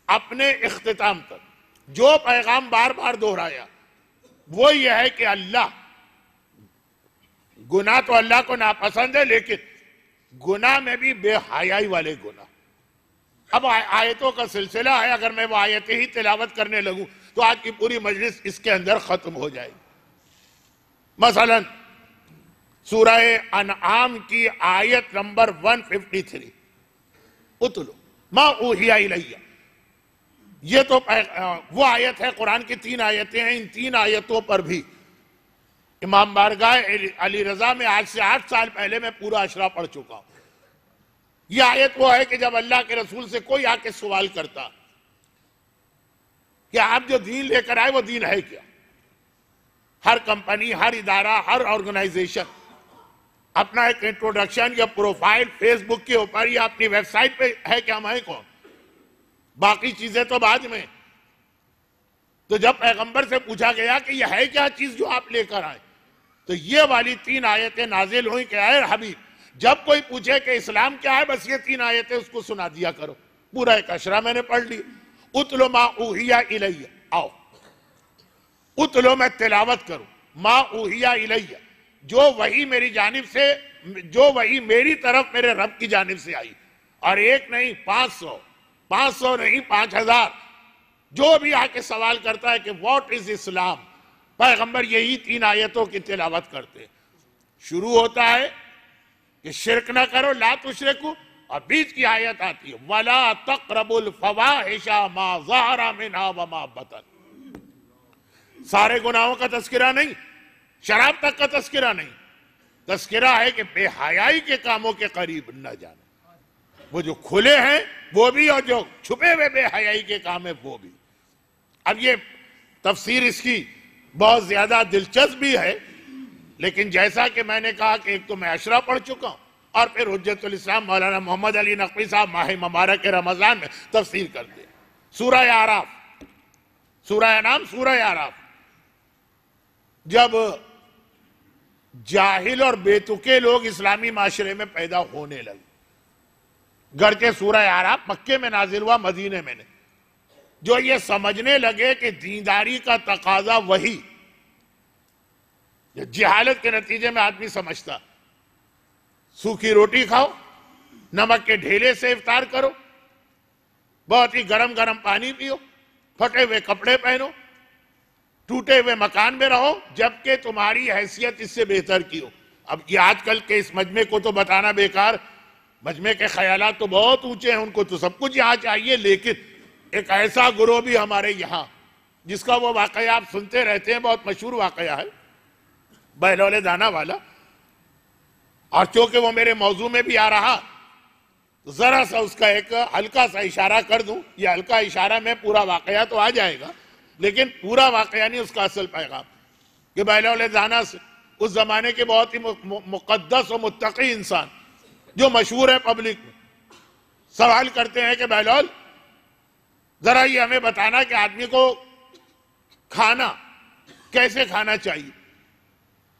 اپنے اختتام تک جو پیغام بار بار دہرایا وہ یہ ہے کہ اللہ، گناہ تو اللہ کو ناپسند ہے، لیکن گناہ میں بھی بے حیائی والے گناہ۔ اب آیتوں کا سلسلہ ہے، اگر میں وہ آیتیں ہی تلاوت کرنے لگوں تو آج کی پوری مجلس اس کے اندر ختم ہو جائے گی۔ مثلا سورہ انعام کی آیت نمبر 153، اتلو ما اوحی الیہ، یہ تو وہ آیت ہے، قرآن کی 3 آیتیں ہیں، ان 3 آیتوں پر بھی امام بارگاہ علی رضا میں آج سے 8 سال پہلے میں پورا اشرا پڑھ چکا ہوں۔ یہ آیت وہ ہے کہ جب اللہ کے رسول سے کوئی آ کے سوال کرتا کہ آپ جو دین لے کر آئے وہ دین ہے کیا، ہر کمپنی، ہر ادارہ، ہر آرگنائزیشن اپنا ایک انٹروڈکشن یا پروفائل فیس بک کے اوپر یا اپنی ویب سائٹ پہ ہے کہ ہم ہیں کون، باقی چیزیں تو بعد میں۔ تو جب پیغمبر سے پوچھا گیا کہ یہ ہے کیا چیز جو آپ لے کر آئے، تو یہ والی 3 آیتیں نازل ہوئیں کہ اے حبیب جب کوئی پوچھے کہ اسلام کیا ہے، بس یہ 3 آیتیں اس کو سنا دیا کرو۔ پورا ایک اشرا میں نے پڑھ لی۔ اتلو ما اوحی الی، آؤ اتلو میں تلاوت کروں، ما اوحی الی، جو وحی میری جانب سے، جو وحی میری طرف میرے رب کی جانب سے آئی، اور ایک نہیں 500 نہیں 5000، جو بھی آ کے سوال کرتا ہے کہ واٹ از اسلام، پیغمبر یہی 3 آیتوں کی تلاوت کرتے۔ شروع ہوتا ہے کہ شرک نہ کرو، لا تشرکو، اور بیچ کی آیت آتی ہے وَلَا تَقْرَبُوا الْفَوَاحِشَ مَا ظَهَرَ مِنْهَا وَمَا بَطَنَ۔ سارے گناہوں کا تذکرہ نہیں، شراب تک کا تذکرہ نہیں، تذکرہ ہے کہ بے حیائی کے کاموں کے قریب نہ جانا، وہ جو کھلے ہیں وہ بھی اور جو چھپے ہوئے بے حیائی کے کام ہیں وہ بھی۔ اب یہ تفسیر اس کی بہت زیادہ دلچسپ بھی ہے، لیکن جیسا کہ میں نے کہا کہ ایک تو میں اشرا پڑھ چکا ہوں، اور پھر حجت الاسلام مولانا محمد علی نقوی صاحب ماہ مبارک رمضان میں تفسیر کرتے ہیں۔ سورہ اعراف، سورہ نام سورہ اعراف، جب جاہل اور بے تکے لوگ اسلامی معاشرے میں پیدا ہونے لگے، گرچہ سورہ اعراف مکے میں نازل ہوا، مدینے میں نہیں، جو یہ سمجھنے لگے کہ دینداری کا تقاضا وہی، جہالت کے نتیجے میں آدمی سمجھتا سوکھی روٹی کھاؤ، نمک کے ڈھیلے سے افطار کرو، بہت ہی گرم گرم پانی پیو، پھٹے ہوئے کپڑے پہنو، ٹوٹے ہوئے مکان میں رہو، جبکہ تمہاری حیثیت اس سے بہتر کی ہو۔ اب یہ آج کل کے اس مجمع کو تو بتانا بیکار، مجمع کے خیالات تو بہت اونچے ہیں، ان کو تو سب کچھ یہاں چاہیے، لیکن ایک ایسا گروہ بھی ہمارے یہاں جس کا وہ واقعہ آپ سنتے رہتے ہیں، بہت مشہور واقعہ ہے بہلول دانا والا، اور چونکہ وہ میرے موضوع میں بھی آ رہا، ذرا سا اس کا ایک ہلکا سا اشارہ کر دوں، یہ ہلکا اشارہ میں پورا واقعہ تو آ جائے گا، لیکن پورا واقعہ نہیں، اس کا اصل پیغام کہ بہلول دانا سے اس زمانے کے بہت ہی مقدس و متقی انسان جو مشہور ہے پبلک میں، سوال کرتے ہیں کہ بہلول ذرا یہ ہمیں بتانا کہ آدمی کو کھانا کیسے کھانا چاہیے،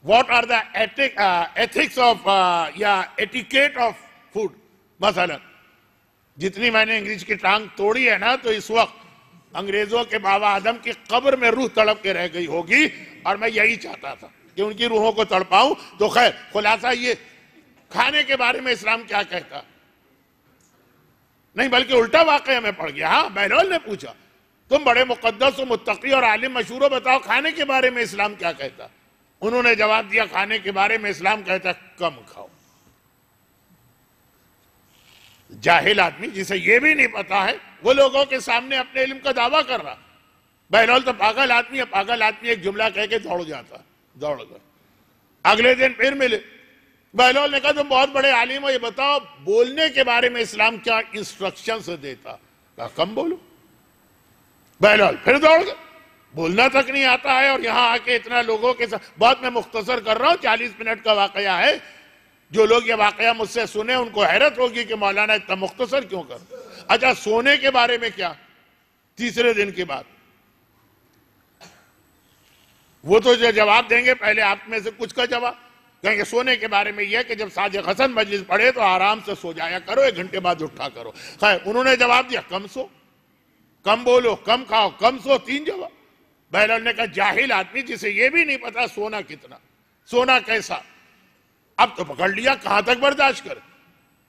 what are the ethics of یا ایٹیکیٹ آف فوڈ۔ مثلا جتنی میں نے انگریز کی ٹانگ توڑی ہے نا، تو اس وقت انگریزوں کے بابا آدم کی قبر میں روح تڑپ کے رہ گئی ہوگی، اور میں یہی چاہتا تھا کہ ان کی روحوں کو تڑپاؤں۔ تو خیر خلاصہ یہ کھانے کے بارے میں اسلام کیا کہتا، نہیں بلکہ الٹا واقعہ میں پڑ گیا۔ ہاں بہلول نے پوچھا تم بڑے مقدس و متقی اور عالم مشہور ہو، بتاؤ کھانے کے بارے میں اسلام کیا کہتا۔ انہوں نے جواب دیا کھانے کے بارے میں اسلام کہتا کم کھاؤ۔ جاہل آدمی جسے یہ بھی نہیں پتا ہے، وہ لوگوں کے سامنے اپنے علم کا دعویٰ کر رہا، بہلول تو پاگل آدمی ہے، پاگل آدمی ایک جملہ کہہ کے دوڑ جاتا، دوڑ گئے۔ اگلے دن پھر ملے، بہلول نے کہا تم بہت بڑے عالم ہو، یہ بتاؤ بولنے کے بارے میں اسلام کیا انسٹرکشنز دیتا۔ کہا کم بولو۔ بہلول پھر دوڑ گئے، بولنا تک نہیں آتا ہے، اور یہاں آ کے اتنا لوگوں کے ساتھ بات میں مختصر کر رہا ہوں، 40 منٹ کا واقعہ ہے۔ جو لوگ یہ واقعہ مجھ سے سنیں ان کو حیرت ہوگی کہ مولانا اتنا مختصر کیوں کر۔ اچھا سونے کے بارے میں کیا، تیسرے دن کی بات، وہ تو جو جواب دیں گے پہلے آپ میں سے کچھ کا جواب کہیں گے سونے کے بارے میں یہ کہ جب ساجد حسن مجلس پڑھے تو آرام سے سو جایا کرو، 1 گھنٹے بعد اٹھا کرو۔ خیر انہوں نے جواب دیا کم سو، کم بولو، کم کھاؤ، کم سو، 3 جواب۔ بہلول نے کہا جاہل آدمی جسے یہ بھی نہیں پتا سونا کتنا، سونا کیسا، اب تو پکڑ لیا، کہاں تک برداشت کر۔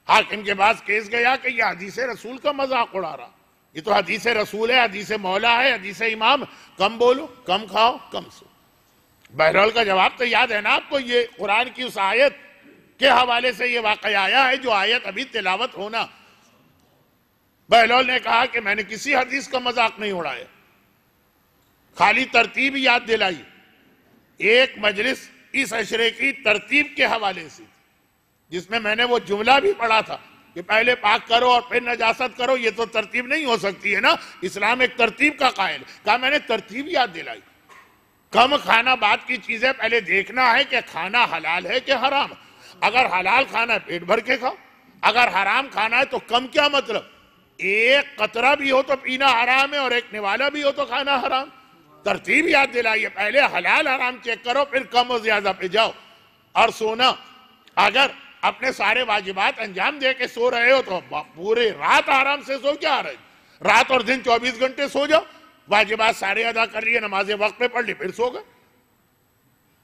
حاکم کے پاس کیس گیا کہ یہ حدیث رسول کا مذاق اڑا رہا، یہ تو حدیث رسول ہے، حدیث مولا ہے، حدیث امام، کم بولو، کم کھاؤ، کم سو۔ بہلول کا جواب تو یاد ہے نا آپ کو، یہ قرآن کی اس آیت کے حوالے سے یہ واقعہ آیا ہے جو آیت ابھی تلاوت ہونا۔ بہلول نے کہا کہ میں نے کسی حدیث کا مذاق نہیں اڑایا، خالی ترتیب یاد دلائی۔ ایک مجلس اس عشرے کی ترتیب کے حوالے سے جس میں نے وہ جملہ بھی پڑھا تھا کہ پہلے پاک کرو اور پھر نجاست کرو، یہ تو ترتیب نہیں ہو سکتی ہے نا، اسلام ایک ترتیب کا قائل۔ کہا میں نے ترتیب یاد دلائی، کم کھانا بعد کی چیز ہے، پہلے دیکھنا ہے کہ کھانا حلال ہے کہ حرام۔ اگر حلال کھانا ہے پیٹ بھر کے کھاؤ، اگر حرام کھانا ہے تو کم کیا مطلب؟ ایک قطرہ بھی ہو تو پینا حرام ہے، اور ایک نوالا بھی ہو تو کھانا حرام۔ ترتیب یاد دلائیے، پہلے حلال حرام چیک کرو، پھر کم و زیادہ پہ جاؤ۔ اور سونا، اگر اپنے سارے واجبات انجام دے کے سو رہے ہو تو پورے رات آرام سے سو، کیا رہے؟ رات اور دن 24 گھنٹے سو جاؤ، واجبات سارے ادا کر لیے، نمازیں وقت پہ پڑھ لی، پھر سو گئے۔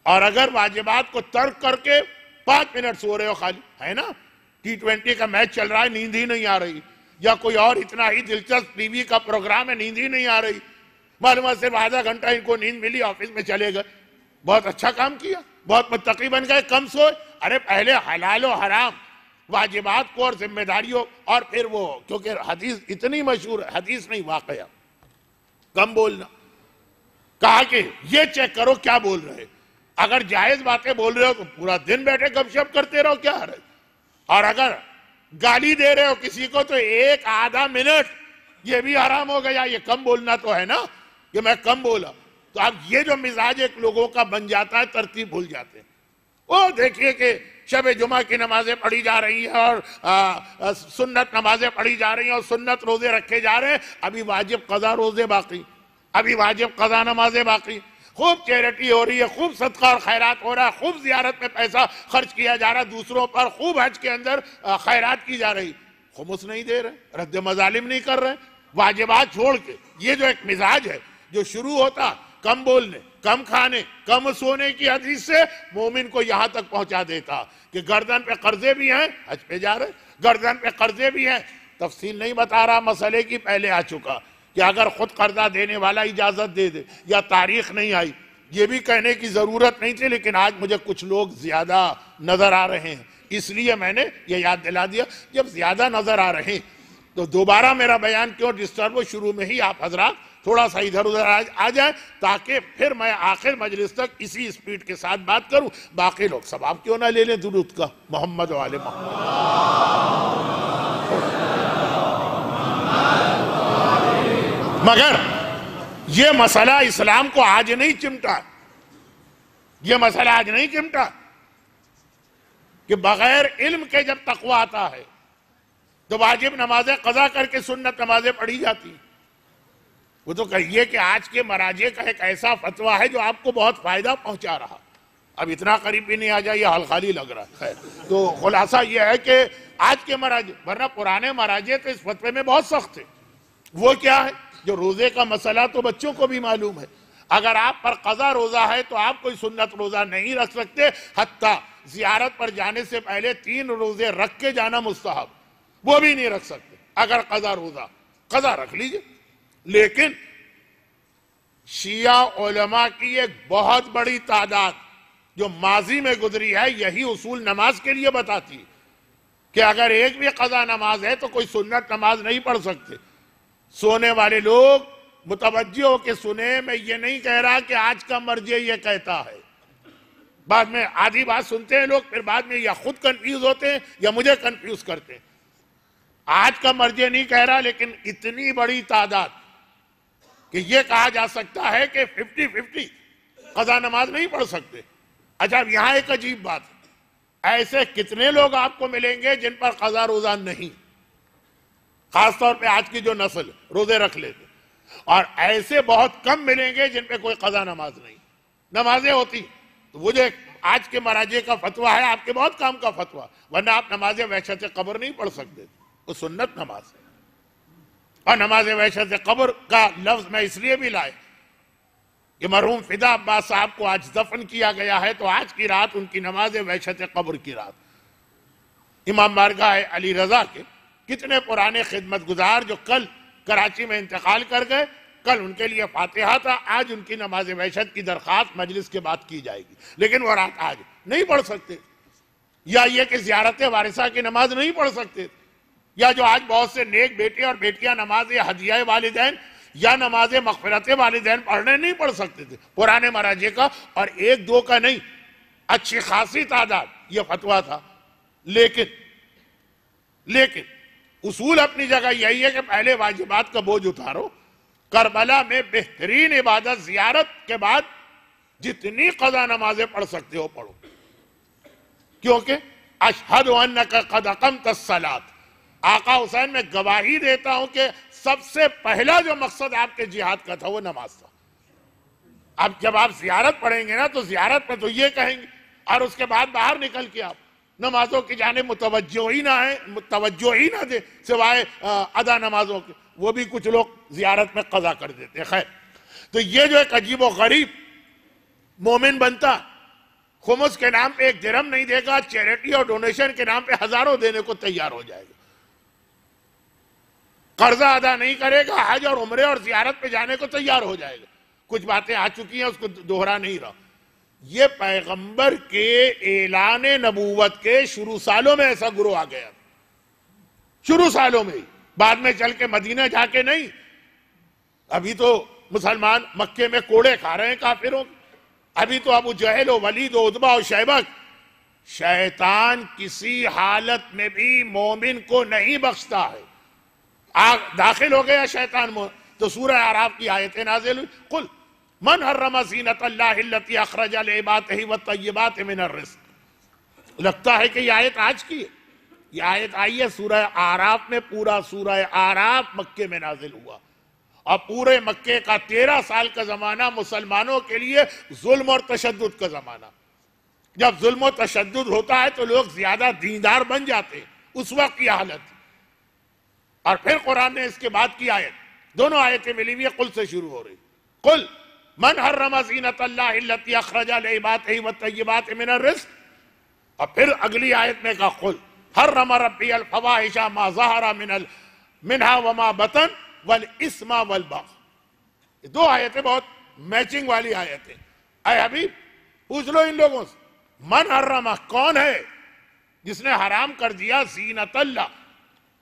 اور اگر واجبات کو ترک کر کے 5 منٹ سو رہے ہو خالی، ہے نا، T20 کا میچ چل رہا ہے، نیند ہی نہیں آ رہی، یا کوئی اور اتنا ہی دلچسپ ٹی وی کا پروگرام ہے، نیند ہی نہیں آ رہی، معلومات صرف آدھا گھنٹہ ان کو نیند ملی، آفس میں چلے گئے، بہت اچھا کام کیا، بہت متقی بن گئے، کم سوئے۔ ارے پہلے حلال و حرام واجبات کو اور ذمہ داریوں، اور پھر وہ، کیونکہ حدیث اتنی مشہور ہے، حدیث نہیں واقعہ، کم بولنا، کہا کہ یہ چیک کرو کیا بول رہے، اگر جائز باتیں بول رہے ہو تو پورا دن بیٹھے گپ شپ کرتے رہو، کیا ہے، اور اگر گالی دے رہے ہو کسی کو تو ایک آدھا منٹ یہ بھی حرام ہو گیا، یہ کم بولنا تو ہے نا، کہ میں کم بولا۔ تو اب یہ جو مزاج ایک لوگوں کا بن جاتا ہے، ترتیب بھول جاتے ہیں۔ وہ دیکھیے کہ شب جمعہ کی نمازیں پڑھی جا رہی ہیں، اور سنت نمازیں پڑھی جا رہی ہیں، اور سنت روزے رکھے جا رہے ہیں، ابھی واجب قضا روزے باقی، ابھی واجب قضا نمازیں باقی، خوب چیریٹی ہو رہی ہے، خوب صدقہ اور خیرات ہو رہا ہے، خوب زیارت میں پیسہ خرچ کیا جا رہا ہے دوسروں پر، خوب حج کے اندر خیرات کی جا رہی، خمس نہیں دے رہے، رد مظالم نہیں کر رہے، واجبات چھوڑ کے۔ یہ جو ایک مزاج ہے جو شروع ہوتا کم بولنے، کم کھانے، کم سونے کی حدیث سے، مومن کو یہاں تک پہنچا دیتا کہ گردن پہ قرضے بھی ہیں، حج پہ جا رہے، گردن پہ قرضے بھی ہیں، تفصیل نہیں بتا رہا مسئلے کی، پہلے آ چکا کہ اگر خود قرضہ دینے والا اجازت دے دے یا تاریخ نہیں آئی، یہ بھی کہنے کی ضرورت نہیں تھی، لیکن آج مجھے کچھ لوگ زیادہ نظر آ رہے ہیں، اس لیے میں نے یہ یاد دلا دیا۔ جب زیادہ نظر آ رہے ہیں تو دوبارہ میرا بیان کیوں ڈسٹرب ہو، شروع میں ہی آپ حضرات تھوڑا سا ادھر ادھر آ جائیں، تاکہ پھر میں آخر مجلس تک اسی سپیڈ کے ساتھ بات کروں، باقی لوگ ثواب کیوں نہ لے لیں درود کا، محمد و آل محمد۔ مگر یہ مسئلہ اسلام کو آج نہیں چمٹا، یہ مسئلہ آج نہیں چمٹا کہ بغیر علم کے جب تقوی آتا ہے تو واجب نمازیں قضا کر کے سنت نمازیں پڑھی جاتی ہیں۔ وہ تو کہیے کہ آج کے مراجع کا ایک ایسا فتویٰ ہے جو آپ کو بہت فائدہ پہنچا رہا، اب اتنا قریب بھی نہیں آ جائے، یہ حال خالی لگ رہا ہے۔ خیر، تو خلاصہ یہ ہے کہ آج کے مراجع، ورنہ پرانے مراجع تو اس فتوے میں بہت سخت تھے۔ وہ کیا ہے؟ جو روزے کا مسئلہ تو بچوں کو بھی معلوم ہے، اگر آپ پر قضا روزہ ہے تو آپ کوئی سنت روزہ نہیں رکھ سکتے، حتیٰ زیارت پر جانے سے پہلے 3 روزے رکھ کے جانا مستحب، وہ بھی نہیں رکھ سکتے اگر قضا روزہ، قضا رکھ لیجئے۔ لیکن شیعہ علماء کی ایک بہت بڑی تعداد جو ماضی میں گزری ہے، یہی اصول نماز کے لیے بتاتی ہے کہ اگر ایک بھی قضا نماز ہے تو کوئی سنت نماز نہیں پڑھ سکتے۔ سونے والے لوگ متوجہ ہو کے سنیں، میں یہ نہیں کہہ رہا کہ آج کا مرجع یہ کہتا ہے، بعد میں آدھی بات سنتے ہیں لوگ، پھر بعد میں یا خود کنفیوز ہوتے ہیں یا مجھے کنفیوز کرتے ہیں۔ آج کا مرجع نہیں کہہ رہا، لیکن اتنی بڑی تعداد کہ یہ کہا جا سکتا ہے کہ 50-50 قضا نماز نہیں پڑھ سکتے۔ اچھا، اب یہاں ایک عجیب بات ہے، ایسے کتنے لوگ آپ کو ملیں گے جن پر قضا روزہ نہیں، خاص طور پہ آج کی جو نسل روزے رکھ لیتے، اور ایسے بہت کم ملیں گے جن پہ کوئی قضا نماز نہیں، نمازیں ہوتی۔ تو وہ جو آج کے مراجع کا فتویٰ ہے، آپ کے بہت کام کا فتویٰ، ورنہ آپ نماز وحشت قبر نہیں پڑھ سکتے، وہ سنت نماز ہے۔ اور نماز وحشت قبر کا لفظ میں اس لیے بھی لائے کہ مرحوم فدا عباس صاحب کو آج دفن کیا گیا ہے، تو آج کی رات ان کی نماز وحشت قبر کی رات۔ امام بارگاہ علی رضا کے کتنے پرانے خدمت گزار جو کل کراچی میں انتقال کر گئے، کل ان کے لیے فاتحہ تھا، آج ان کی نماز وحشت کی درخواست مجلس کے بعد کی جائے گی، لیکن وہ رات آج نہیں پڑھ سکتے۔ یا یہ کہ زیارت وارثہ کی نماز نہیں پڑھ سکتے، یا جو آج بہت سے نیک بیٹے اور بیٹیاں نماز ہدیہ والدین یا نماز مغفرت والدین پڑھنے نہیں پڑھ سکتے تھے، پرانے مراجع کا، اور 1-2 کا نہیں، اچھی خاصی تعداد یہ فتویٰ تھا۔ لیکن اصول اپنی جگہ یہی ہے کہ پہلے واجبات کا بوجھ اتارو۔ کربلا میں بہترین عبادت زیارت کے بعد جتنی قضا نمازیں پڑھ سکتے ہو پڑھو، کیونکہ اشہد انک قد اقمت الصلاۃ، آقا حسین میں گواہی دیتا ہوں کہ سب سے پہلا جو مقصد آپ کے جہاد کا تھا وہ نماز تھا۔ اب جب آپ زیارت پڑھیں گے نا تو زیارت میں تو یہ کہیں گے، اور اس کے بعد باہر نکل کے آپ نمازوں کی جانب توجہ ہی نہ دیں سوائے ادا نمازوں کے، وہ بھی کچھ لوگ زیارت میں قضا کر دیتے ہیں۔ خیر، تو یہ جو ایک عجیب و غریب مومن بنتا، خمس کے نام پہ 1 درہم نہیں دے گا، چیریٹی اور ڈونیشن کے نام پہ ہزاروں دینے کو تیار ہو جائے گا، قرضہ ادا نہیں کرے گا، حج اور عمرے اور زیارت پہ جانے کو تیار ہو جائے گا۔ کچھ باتیں آ چکی ہیں، اس کو دوہرا نہیں رہا۔ یہ پیغمبر کے اعلان نبوت کے شروع سالوں میں ایسا گروہ آ گیا، شروع سالوں میں ہی، بعد میں چل کے مدینہ جا کے نہیں۔ ابھی تو مسلمان مکے میں کوڑے کھا رہے ہیں کافروں، ابھی تو ابو جہل و ولید و عتبہ و شیبہ۔ شیطان کسی حالت میں بھی مومن کو نہیں بخشتا ہے۔ داخل ہو گیا شیطان تو سورہ اعراف کی آیتیں نازل ہوئی، قل من حرم زینت اللہ التی اخرج لعبادہ والطیبات من الرزق۔ لگتا ہے کہ یہ آیت آج کی ہے، یہ آیت آئی ہے سورہ اعراف میں۔ پورا سورہ اعراف مکے میں نازل ہوا، اور پورے مکے کا 13 سال کا زمانہ مسلمانوں کے لیے ظلم اور تشدد کا زمانہ۔ جب ظلم و تشدد ہوتا ہے تو لوگ زیادہ دیندار بن جاتے ہیں، اس وقت کی حالت۔ اور پھر قرآن نے اس کے بعد کی آیت، دونوں آیتیں ملی ہوئی، قل سے شروع ہو رہی، قل من حرم زینت اللہ التی اخرج لعبادہ والطیبات من الرزق۔ اور پھر اگلی آیت میں کہا قل حرم ربی الفواحش ما ظہر منہا وما بطن والاسم والبغی۔ یہ 2 آیتیں بہت میچنگ والی آیتیں۔ اے حبیب پوچھ لو ان لوگوں سے، من حرم، کون ہے جس نے حرام کر دیا زینت اللہ،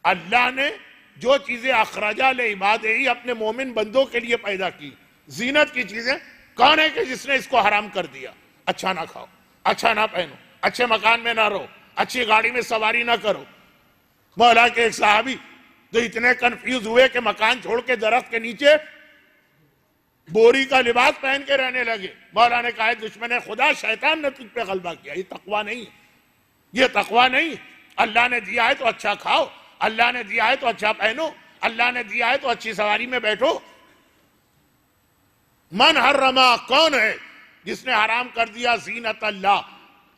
اللہ نے جو چیزیں اخرجہ لعبادہ اپنے مومن بندوں کے لیے پیدا کی، زینت کی چیزیں، کون ہے کہ جس نے اس کو حرام کر دیا؟ اچھا نہ کھاؤ، اچھا نہ پہنو، اچھے مکان میں نہ رہو، اچھی گاڑی میں سواری نہ کرو۔ مولا کے ایک صحابی تو اتنے کنفیوز ہوئے کہ مکان چھوڑ کے درخت کے نیچے بوری کا لباس پہن کے رہنے لگے۔ مولا نے کہا دشمن خدا شیطان نے تجھ پہ غلبہ کیا، یہ تقویٰ نہیں ہے، یہ تقویٰ نہیں۔ اللہ نے دیا ہے تو اچھا کھاؤ، اللہ نے دیا ہے تو اچھا پہنو، اللہ نے دیا ہے تو اچھی سواری میں بیٹھو۔ من حرما، کون ہے جس نے حرام کر دیا زینت اللہ،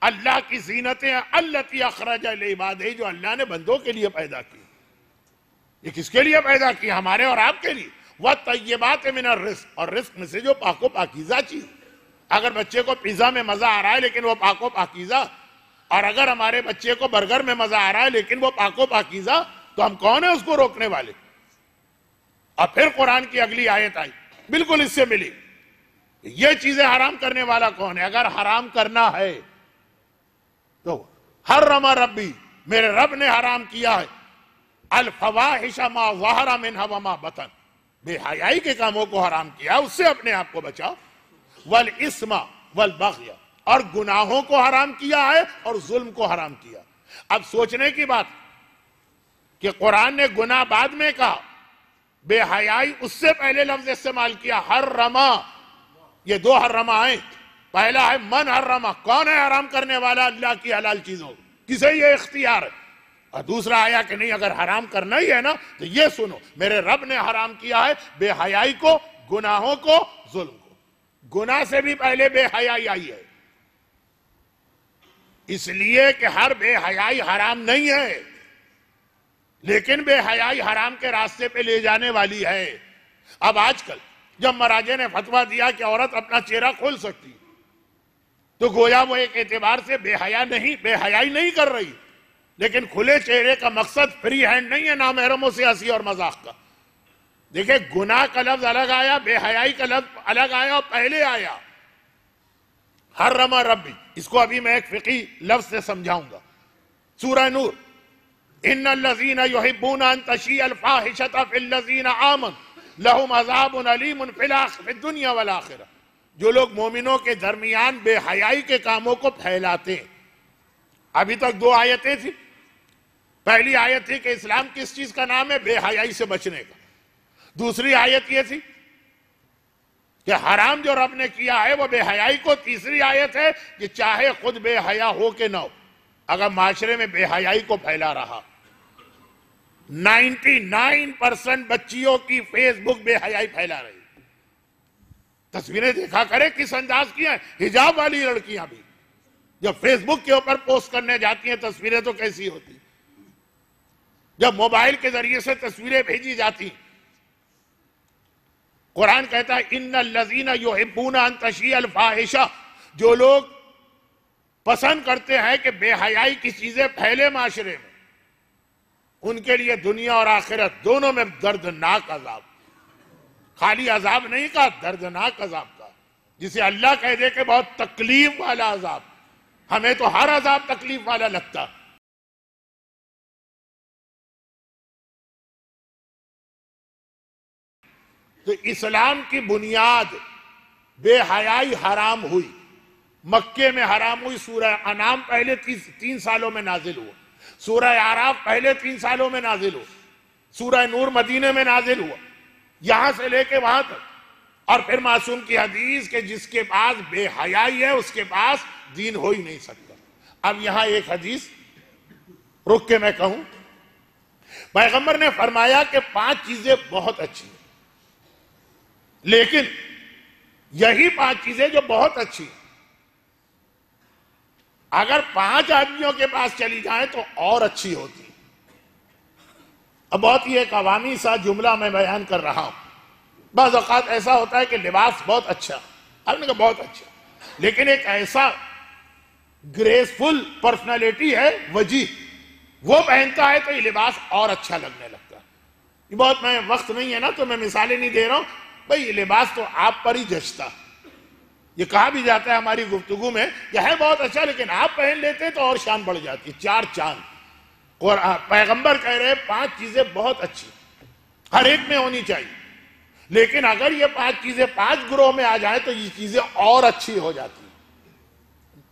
اللہ کی زینتیں، التی اخرج لعبادہ، جو اللہ نے بندوں کے لیے پیدا کی۔ یہ کس کے لیے پیدا کی؟ ہمارے اور آپ کے لیے۔ والطیبات من الرزق، اور رزق میں سے جو پاک و پاکیزہ چیز۔ اگر بچے کو پیزا میں مزہ آ رہا ہے لیکن وہ پاک و پاکیزہ، اور اگر ہمارے بچے کو برگر میں مزہ آ رہا ہے لیکن وہ پاک و پاکیزہ، تو ہم کون ہیں اس کو روکنے والے؟ اور پھر قرآن کی اگلی آیت آئی، بالکل اس سے ملی، یہ چیزیں حرام کرنے والا کون ہے؟ اگر حرام کرنا ہے تو حرم ربی، میرے رب نے حرام کیا ہے، الفواحش ما ظہر منہا وما بطن، بے حیائی کے کاموں کو حرام کیا، اس سے اپنے آپ کو بچاؤ، والاسم والبغی، اور گناہوں کو حرام کیا ہے اور ظلم کو حرام کیا۔ اب سوچنے کی بات کہ قرآن نے گناہ بعد میں کہا، بے حیائی اس سے پہلے لفظ استعمال کیا، حرما۔ یہ 2 حرما ہیں، پہلا ہے من حرما، کون ہے حرام کرنے والا اللہ کی حلال چیزوں، کسے یہ اختیار ہے؟ اور دوسرا آیا کہ نہیں، اگر حرام کرنا ہی ہے نا تو یہ سنو، میرے رب نے حرام کیا ہے بے حیائی کو، گناہوں کو، ظلم کو۔ گناہ سے بھی پہلے بے حیائی آئی ہے، اس لیے کہ ہر بے حیائی حرام نہیں ہے، لیکن بے حیائی حرام کے راستے پہ لے جانے والی ہے۔ اب آج کل جب مراجع نے فتویٰ دیا کہ عورت اپنا چہرہ کھول سکتی، تو گویا وہ ایک اعتبار سے بے حیائی نہیں کر رہی، لیکن کھلے چہرے کا مقصد فری ہینڈ نہیں ہے نامحرموں سے ہنسی اور مذاق کا۔ دیکھیں، گناہ کا لفظ الگ آیا، بے حیائی کا لفظ الگ آیا، اور پہلے آیا حرم ربی۔ اس کو ابھی میں ایک فقہی لفظ سے سمجھاؤں گا۔ سورہ نور، ان الذین یحبون ان تشیع الفاحشۃ فی الذین آمنوا لہم عذاب علیم فی الدنیا والآخرہ۔ جو لوگ مومنوں کے درمیان بے حیائی کے کاموں کو پھیلاتے ہیں۔ ابھی تک 2 آیتیں تھیں۔ پہلی آیت تھی کہ اسلام کس چیز کا نام ہے؟ بے حیائی سے بچنے کا۔ دوسری آیت یہ تھی کہ حرام جو رب نے کیا ہے وہ بے حیائی کو. تیسری آیت ہے کہ چاہے خود بے حیا ہو کہ نہ ہو، اگر معاشرے میں بے حیائی کو پھیلا رہا، 99% بچیوں کی فیس بک بے حیائی پھیلا رہی. تصویریں دیکھا کرے کس انداز کی ہیں. حجاب والی لڑکیاں بھی جب فیس بک کے اوپر پوسٹ کرنے جاتی ہیں تصویریں تو کیسی ہوتی. جب موبائل کے ذریعے سے تصویریں بھیجی جاتی، قرآن کہتا ہے ان الذین یحبون ان تشیع الفاحشہ، جو لوگ پسند کرتے ہیں کہ بے حیائی کی چیزیں پھیلے معاشرے میں، ان کے لیے دنیا اور آخرت دونوں میں دردناک عذاب. خالی عذاب نہیں کہا، دردناک عذاب کا، جسے اللہ کہہ دے کہ بہت تکلیف والا عذاب. ہمیں تو ہر عذاب تکلیف والا لگتا. تو اسلام کی بنیاد بے حیائی حرام ہوئی. مکے میں حرام ہوئی. سورہ انعام پہلے 3 سالوں میں نازل ہوا. سورہ اعراف پہلے 3 سالوں میں نازل ہوا. سورہ نور مدینے میں نازل ہوا. یہاں سے لے کے وہاں تک. اور پھر معصوم کی حدیث کہ جس کے پاس بے حیائی ہے اس کے پاس دین ہو ہی نہیں سکتا. اب یہاں ایک حدیث رک کے میں کہوں، پیغمبر نے فرمایا کہ 5 چیزیں بہت اچھی ہیں، لیکن یہی 5 چیزیں جو بہت اچھی ہیں اگر 5 آدمیوں کے پاس چلی جائیں تو اور اچھی ہوتی. اب بہت ہی ایک عوامی سا جملہ میں بیان کر رہا ہوں. بعض اوقات ایسا ہوتا ہے کہ لباس بہت اچھا، آپ نے کہا بہت اچھا، لیکن ایک ایسا گریسفل پرسنالٹی ہے وجیح، وہ پہنتا ہے تو یہ لباس اور اچھا لگنے لگتا ہے. یہ بہت، میں وقت نہیں ہے نا تو میں مثالیں نہیں دے رہا ہوں. بھئی یہ لباس تو آپ پر ہی جچتا. یہ کہا بھی جاتا ہے ہماری گفتگو میں کہ ہے بہت اچھا لیکن آپ پہن لیتے تو اور شان بڑھ جاتی. 4 چاند. اور پیغمبر کہہ رہے 5 چیزیں بہت اچھی ہر ایک میں ہونی چاہیے، لیکن اگر یہ 5 چیزیں 5 گروہ میں آ جائیں تو یہ چیزیں اور اچھی ہو جاتی.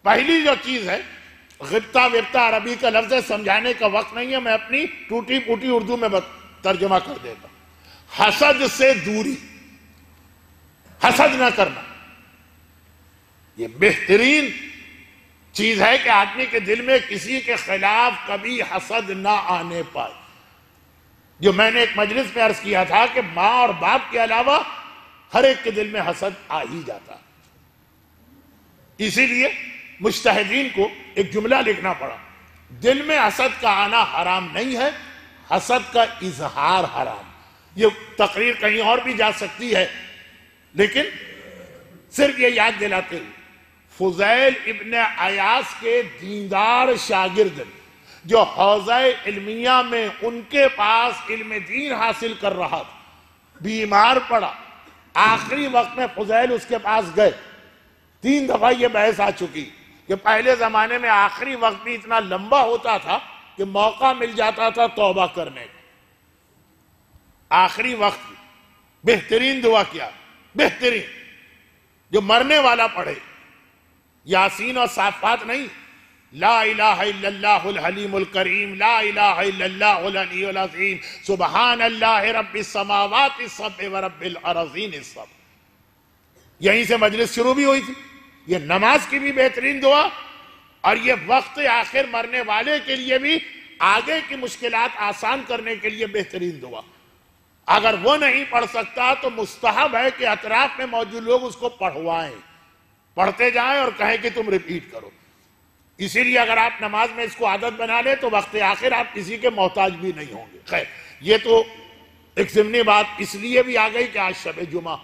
پہلی جو چیز ہے، غبطہ وبطہ عربی کا لفظ ہے، سمجھانے کا وقت نہیں ہے، میں اپنی ٹوٹی پوٹی اردو میں ترجمہ کر دیتا ہوں. حسد سے دوری، حسد نہ کرنا. یہ بہترین چیز ہے کہ آدمی کے دل میں کسی کے خلاف کبھی حسد نہ آنے پائے. جو میں نے ایک مجلس میں عرض کیا تھا کہ ماں اور باپ کے علاوہ ہر ایک کے دل میں حسد آ ہی جاتا. اسی لیے مجتہدین کو ایک جملہ لکھنا پڑا، دل میں حسد کا آنا حرام نہیں ہے، حسد کا اظہار حرام. یہ تقریر کہیں اور بھی جا سکتی ہے، لیکن صرف یہ یاد دلاتے ہوئے فضیل ابن عیاض کے دیندار شاگرد جو حوزہ علمیہ میں ان کے پاس علم دین حاصل کر رہا تھا، بیمار پڑا. آخری وقت میں فضیل اس کے پاس گئے. 3 دفعہ یہ بحث آ چکی کہ پہلے زمانے میں آخری وقت بھی اتنا لمبا ہوتا تھا کہ موقع مل جاتا تھا توبہ کرنے کا. آخری وقت بہترین دعا کیا، بہترین جو مرنے والا پڑھے، یاسین اور صافات نہیں، لا الہ الا اللہ الحلیم الکریم، لا الہ الا اللہ العلی العظیم، سبحان اللہ رب السماوات السبع ورب الارضین السبع. یہیں سے مجلس شروع بھی ہوئی تھی. یہ نماز کی بھی بہترین دعا، اور یہ وقت آخر مرنے والے کے لیے بھی آگے کی مشکلات آسان کرنے کے لیے بہترین دعا. اگر وہ نہیں پڑھ سکتا تو مستحب ہے کہ اطراف میں موجود لوگ اس کو پڑھوائیں، پڑھتے جائیں اور کہیں کہ تم ریپیٹ کرو. اسی لیے اگر آپ نماز میں اس کو عادت بنا لیں تو وقت آخر آپ کسی کے محتاج بھی نہیں ہوں گے. خیر، یہ تو ایک ضمنی بات اس لیے بھی آ گئی کہ آج شب جمعہ.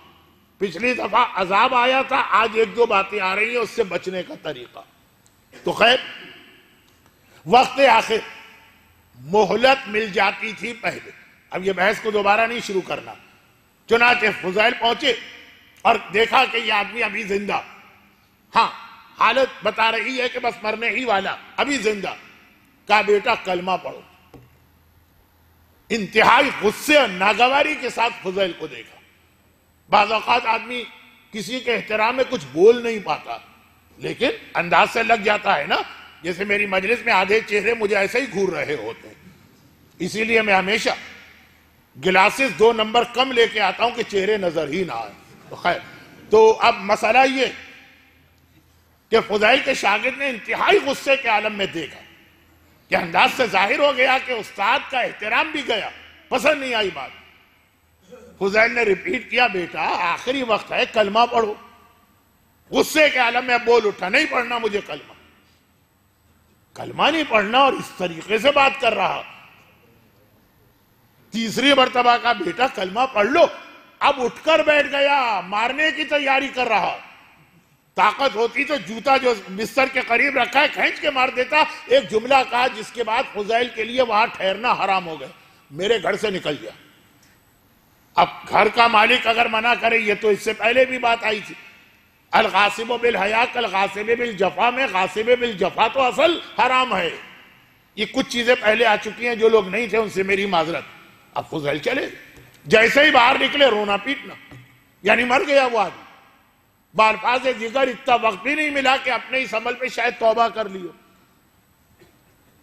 پچھلی دفعہ عذاب آیا تھا، آج 1-2 باتیں آ رہی ہیں اس سے بچنے کا طریقہ. تو خیر، وقت آخر مہلت مل جاتی تھی پہلے. اب یہ بحث کو دوبارہ نہیں شروع کرنا. چنانچہ فضیل پہنچے اور دیکھا کہ یہ آدمی ابھی زندہ. ہاں، حالت بتا رہی ہے کہ بس مرنے ہی والا، ابھی زندہ. کہا بیٹا کلمہ پڑھو. انتہائی غصے اور ناگواری کے ساتھ فضیل کو دیکھا. بعض اوقات آدمی کسی کے احترام میں کچھ بول نہیں پاتا، لیکن انداز سے لگ جاتا ہے نا. جیسے میری مجلس میں آدھے چہرے مجھے ایسے ہی گھور رہے ہوتے ہیں، اسی لیے میں ہمیشہ گلاسز 2 نمبر کم لے کے آتا ہوں کہ چہرے نظر ہی نہ آئے. تو خیر، تو اب مسئلہ یہ کہ فضیل کے شاگرد نے انتہائی غصے کے عالم میں دیکھا کہ انداز سے ظاہر ہو گیا کہ استاد کا احترام بھی گیا، پسند نہیں آئی بات۔ فضیل نے ریپیٹ کیا، بیٹا آخری وقت ہے، کلمہ پڑھو۔ غصے کے عالم میں بول اٹھا، نہیں پڑھنا مجھے کلمہ، کلمہ نہیں پڑھنا، اور اس طریقے سے بات کر رہا۔ تیسری مرتبہ کا بیٹا کلمہ پڑھ لو، اب اٹھ کر بیٹھ گیا، مارنے کی تیاری کر رہا۔ طاقت ہوتی تو جوتا جو بستر کے قریب رکھا ہے کھینچ کے مار دیتا۔ ایک جملہ کہا جس کے بعد فضیل کے لیے وہاں ٹھہرنا حرام ہو گئے، میرے گھر سے نکل جا۔ اب گھر کا مالک اگر منع کرے، یہ تو اس سے پہلے بھی بات آئی تھی، الغاصب بالحیا کالغاصب بالجفا، میں غاصب بالجفا تو اصل حرام ہے۔ یہ کچھ چیزیں پہلے آ چکی ہیں، جو لوگ نہیں تھے ان سے میری معذرت۔ اب فضیل چلے، جیسے ہی باہر نکلے رونا پیٹنا، یعنی مر گیا وہ آدمی۔ بالفاظ دیگر اتنا وقت بھی نہیں ملا کہ اپنے اس عمل پہ شاید توبہ کر لیو۔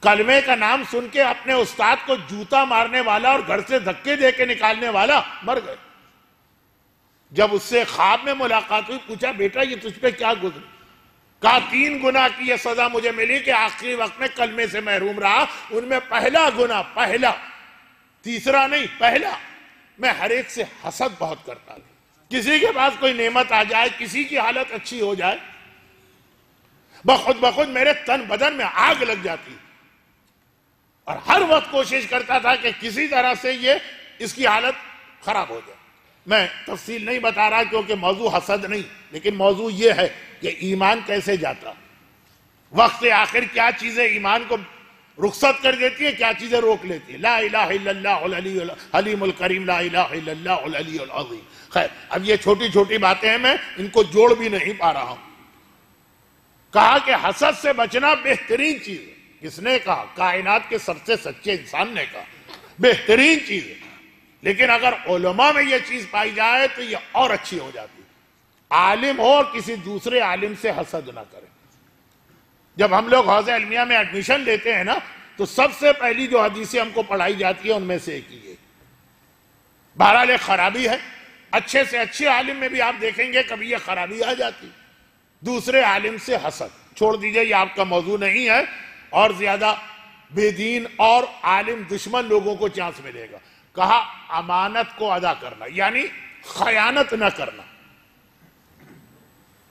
کلمے کا نام سن کے اپنے استاد کو جوتا مارنے والا اور گھر سے دھکے دے کے نکالنے والا مر گئے۔ جب اس سے خواب میں ملاقات ہوئی، پوچھا بیٹا یہ تجھ پہ کیا گزری؟ کہا 3 گناہ کی یہ سزا مجھے ملی کہ آخری وقت میں کلمے سے محروم رہا۔ ان میں پہلا گناہ، پہلا، تیسرا نہیں، پہلا، میں ہر ایک سے حسد بہت کرتا تھا۔ کسی کے پاس کوئی نعمت آ جائے، کسی کی حالت اچھی ہو جائے، بخود میرے تن بدن میں آگ لگ جاتی، اور ہر وقت کوشش کرتا تھا کہ کسی طرح سے اس کی حالت خراب ہو جائے۔ میں تفصیل نہیں بتا رہا کیونکہ موضوع حسد نہیں، لیکن موضوع یہ ہے کہ ایمان کیسے جاتا، وقت آخر کیا چیزیں ایمان کو رخصت کر دیتی ہے، کیا چیزیں روک لیتی ہے۔ لا الہ الا اللہ العلی الحلیم الکریم، لا الہ الا اللہ العلی العظیم۔ خیر، اب یہ چھوٹی چھوٹی باتیں ہیں، میں ان کو جوڑ بھی نہیں پا رہا ہوں۔ کہا کہ حسد سے بچنا بہترین چیز ہے۔ کس نے کہا؟ کائنات کے سب سے سچے انسان نے کہا بہترین چیز ہے، لیکن اگر علماء میں یہ چیز پائی جائے تو یہ اور اچھی ہو جاتی ہے۔ عالم ہو اور کسی دوسرے عالم سے حسد نہ کرے۔ جب ہم لوگ حوزہ علمیہ میں ایڈمیشن لیتے ہیں نا، تو سب سے پہلی جو حدیثیں ہم کو پڑھائی جاتی ہیں ان میں سے ایک ہی ہے۔ بہرحال ایک خرابی ہے، اچھے سے اچھے عالم میں بھی آپ دیکھیں گے کبھی یہ خرابی آ جاتی، دوسرے عالم سے حسد۔ چھوڑ دیجئے، یہ آپ کا موضوع نہیں ہے، اور زیادہ بے دین اور عالم دشمن لوگوں کو چانس ملے گا۔ کہا امانت کو ادا کرنا، یعنی خیانت نہ کرنا۔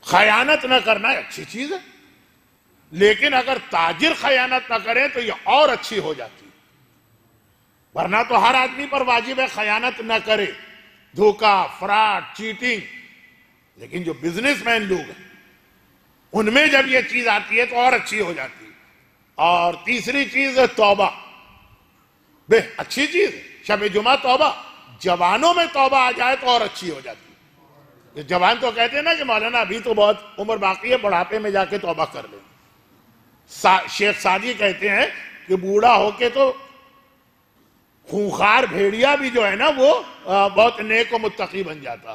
خیانت نہ کرنا اچھی چیز ہے، لیکن اگر تاجر خیانت نہ کرے تو یہ اور اچھی ہو جاتی، ورنہ تو ہر آدمی پر واجب ہے خیانت نہ کرے، دھوکہ، فراڈ، چیٹنگ۔ لیکن جو بزنس مین لوگ ہیں ان میں جب یہ چیز آتی ہے تو اور اچھی ہو جاتی ہے۔ اور تیسری چیز ہے توبہ، اچھی چیز ہے، شب جمعہ توبہ، جوانوں میں توبہ آ جائے تو اور اچھی ہو جاتی ہے۔ یہ جوان تو کہتے ہیں نا کہ مولانا ابھی تو بہت عمر باقی ہے، بڑھاپے میں جا کے توبہ کر لیں۔ شیخ سعدی کہتے ہیں کہ بوڑھا ہو کے تو خونخوار بھیڑیا بھی جو ہے نا وہ بہت نیک و متقی بن جاتا۔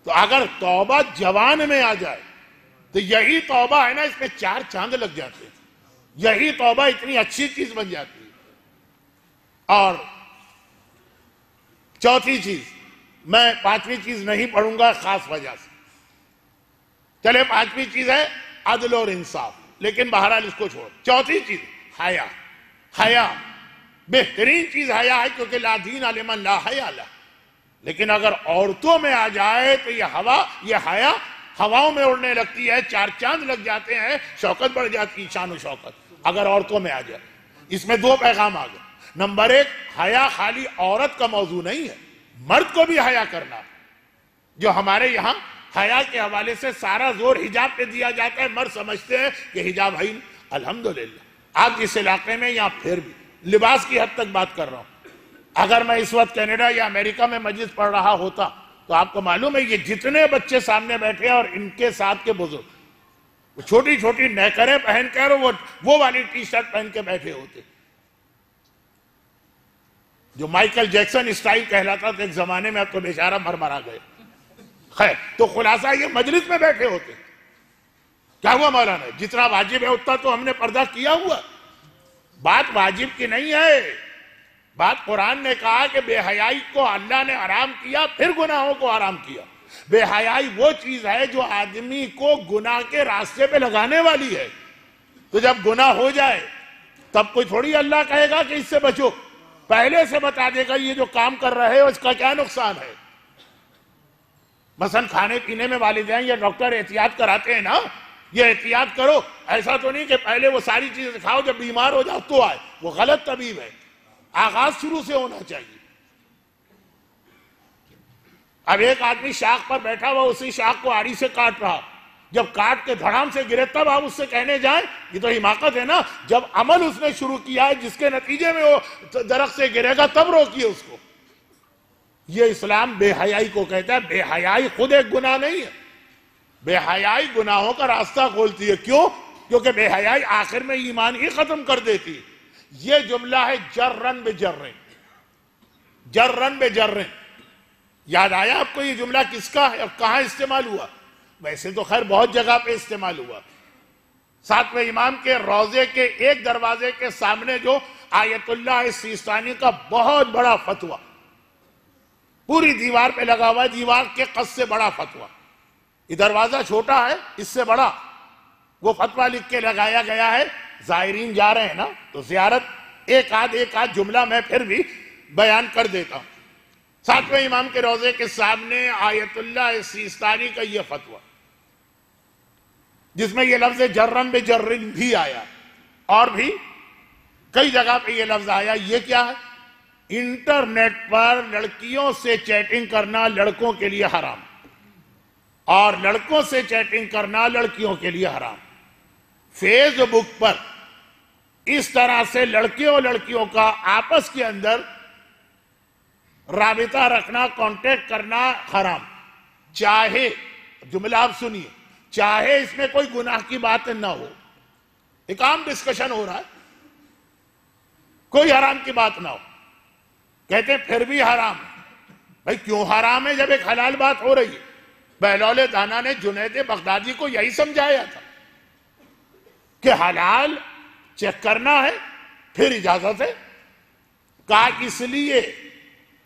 تو اگر توبہ جوان میں آ جائے تو یہی توبہ ہے نا، اس میں 4 چاند لگ جاتے ہیں، یہی توبہ اتنی اچھی چیز بن جاتی ہے۔ اور چوتھی چیز، میں 5ویں چیز نہیں پڑھوں گا خاص وجہ سے، چلے 5ویں چیز ہے عدل اور انصاف، لیکن بہرحال اس کو چھوڑ۔ چوتھی چیز حیا، حیا بہترین چیز حیا ہے، کیونکہ لا دین لمن لا حیا لہ۔ لیکن اگر عورتوں میں آ جائے تو یہ حیا ہواؤں میں اڑنے لگتی ہے، 4 چاند لگ جاتے ہیں، شوکت بڑھ جاتی ہے، شان و شوکت اگر عورتوں میں آ جائے۔ اس میں 2 پیغام آ گئے۔ نمبر 1، حیا خالی عورت کا موضوع نہیں ہے، مرد کو بھی حیا کرنا۔ جو ہمارے یہاں حیا کے حوالے سے سارا زور حجاب پہ دیا جاتا ہے، مرد سمجھتے ہیں کہ حجاب ہے، الحمدللہ آپ جس علاقے میں یا پھر بھی لباس کی حد تک بات کر رہا ہوں۔ اگر میں اس وقت کینیڈا یا امریکہ میں مجلس پڑھ رہا ہوتا تو آپ کو معلوم ہے یہ جتنے بچے سامنے بیٹھے اور ان کے ساتھ کے بزرگ، وہ چھوٹی چھوٹی نیکریں پہن کر وہ والی ٹی شرٹ پہن کے بیٹھے ہوتے جو مائیکل جیکسن اسٹائل کہلاتا تھا ایک زمانے میں، اب تو بیچارہ مرمرا گئے۔ خیر، تو خلاصہ یہ مجلس میں بیٹھے ہوتے۔ کیا ہوا مولانا؟ جتنا واجب ہے اتنا تو ہم نے پردہ کیا ہوا۔ بات واجب کی نہیں ہے، بات قرآن نے کہا کہ بے حیائی کو اللہ نے حرام کیا، پھر گناہوں کو حرام کیا۔ بے حیائی وہ چیز ہے جو آدمی کو گناہ کے راستے پہ لگانے والی ہے. تو جب گناہ ہو جائے تب کوئی تھوڑی اللہ کہے گا کہ اس سے بچو، پہلے سے بتا دے گا یہ جو کام کر رہے ہو اس کا کیا نقصان ہے. مثلا کھانے پینے میں والدین یا ڈاکٹر احتیاط کراتے ہیں نا، یہ احتیاط کرو، ایسا تو نہیں کہ پہلے وہ ساری چیزیں کھاؤ جب بیمار ہو جاؤ تو آئے، وہ غلط طبیب ہے. آغاز شروع سے ہونا چاہیے. اب ایک آدمی شاخ پر بیٹھا ہوا اسی شاخ کو آری سے کاٹ رہا، جب کاٹ کے دھڑام سے گرے تب آپ اس سے کہنے جائیں یہ تو حماقت ہے نا. جب عمل اس نے شروع کیا ہے جس کے نتیجے میں وہ درخت سے گرے گا تب روکیے اس کو. یہ اسلام بے حیائی کو کہتا ہے. بے حیائی خود ایک گناہ نہیں ہے، بے حیائی گناہوں کا راستہ کھولتی ہے. کیوں؟ کیونکہ بے حیائی آخر میں ایمان ہی ختم کر دیتی. یہ جملہ ہے جرن بجرن، جرن بجرن. یاد آیا آپ کو یہ جملہ کس کا ہے اور کہاں استعمال ہوا؟ ویسے تو خیر بہت جگہ پہ استعمال ہوا. ساتویں امام کے روضے کے ایک دروازے کے سامنے جو آیت اللہ سیستانی کا بہت بڑا فتویٰ پوری دیوار پہ لگا ہوا ہے، دیوار کے قد سے بڑا فتویٰ. یہ دروازہ چھوٹا ہے، اس سے بڑا وہ فتویٰ لکھ کے لگایا گیا ہے. زائرین جا رہے ہیں نا تو زیارت ایک آدھ جملہ میں پھر بھی بیان کر دیتا ہوں. ساتویں امام کے روضے کے سامنے آیت اللہ سیستانی کا یہ فتویٰ جس میں یہ لفظ جرن بجرن بھی آیا اور بھی کئی جگہ پہ یہ لفظ آیا. یہ کیا ہے؟ انٹرنیٹ پر لڑکیوں سے چیٹنگ کرنا لڑکوں کے لیے حرام اور لڑکوں سے چیٹنگ کرنا لڑکیوں کے لیے حرام. فیس بک پر اس طرح سے لڑکیوں لڑکیوں کا آپس کے اندر رابطہ رکھنا، کانٹیکٹ کرنا حرام. چاہے جملہ آپ سنیے، چاہے اس میں کوئی گناہ کی بات نہ ہو، ایک عام ڈسکشن ہو رہا ہے، کوئی حرام کی بات نہ ہو، کہتے ہیں پھر بھی حرام ہے. بھائی کیوں حرام ہے جب ایک حلال بات ہو رہی ہے؟ بہلول دانا نے جنید بغدادی کو یہی سمجھایا تھا کہ حلال چیک کرنا ہے پھر اجازت ہے. کہا اس لیے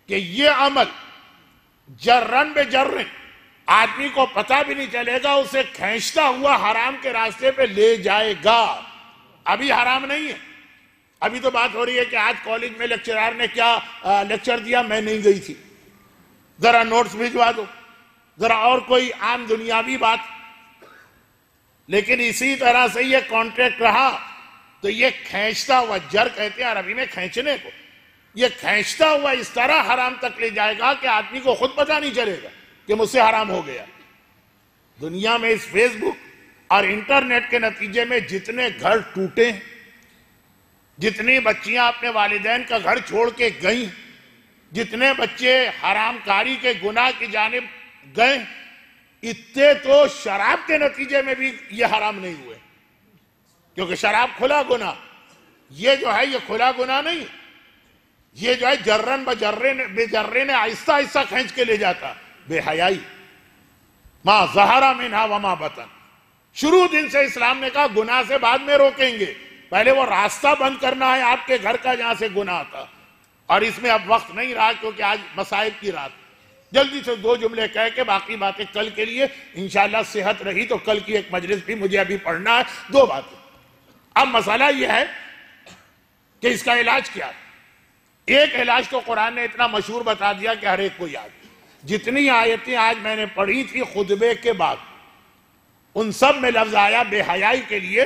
کہ یہ عمل جرن بجرن آدمی کو پتہ بھی نہیں چلے گا، اسے کھینچتا ہوا حرام کے راستے پہ لے جائے گا. ابھی حرام نہیں ہے. ابھی تو بات ہو رہی ہے کہ آج کالج میں لیکچرار نے کیا لیکچر دیا، میں نہیں گئی تھی، ذرا نوٹس بھجوا دو، ذرا اور کوئی عام دنیاوی بات. لیکن اسی طرح سے یہ کانٹریکٹ رہا تو یہ کھینچتا ہوا، جر کہتے ہیں عربی میں کھینچنے کو، یہ کھینچتا ہوا اس طرح حرام تک لے جائے گا کہ آدمی کو خود پتہ نہیں چلے گا کہ مجھ سے حرام ہو گیا. دنیا میں اس فیس بک اور انٹرنیٹ کے نتیجے میں جتنے گھر ٹوٹے ہیں، جتنی بچیاں اپنے والدین کا گھر چھوڑ کے گئیں، جتنے بچے حرام کاری کے گناہ کی جانب گئے، اتنے تو شراب کے نتیجے میں بھی یہ حرام نہیں ہوئے، کیونکہ شراب کھلا گناہ. یہ جو ہے یہ کھلا گناہ نہیں، یہ جو ہے جرن بجرن آہستہ آہستہ کھینچ کے لے جاتا. بے حیائی ما ظہر منہا وما بطن. شروع دن سے اسلام نے کہا گناہ سے بعد میں روکیں گے، پہلے وہ راستہ بند کرنا ہے آپ کے گھر کا جہاں سے گناہ تھا. اور اس میں اب وقت نہیں رہا کیونکہ آج مصائب کی رات. جلدی سے دو جملے کہہ کے باقی باتیں کل کے لیے، انشاءاللہ صحت رہی تو کل کی ایک مجلس بھی مجھے ابھی پڑھنا ہے. دو باتیں. اب مسئلہ یہ ہے کہ اس کا علاج کیا ہے. ایک علاج تو قرآن نے اتنا مشہور بتا دیا کہ ہر ایک کو یاد. جتنی آیتیں آج میں نے پڑھی تھی خطبے کے بعد ان سب میں لفظ آیا بے حیائی کے لیے،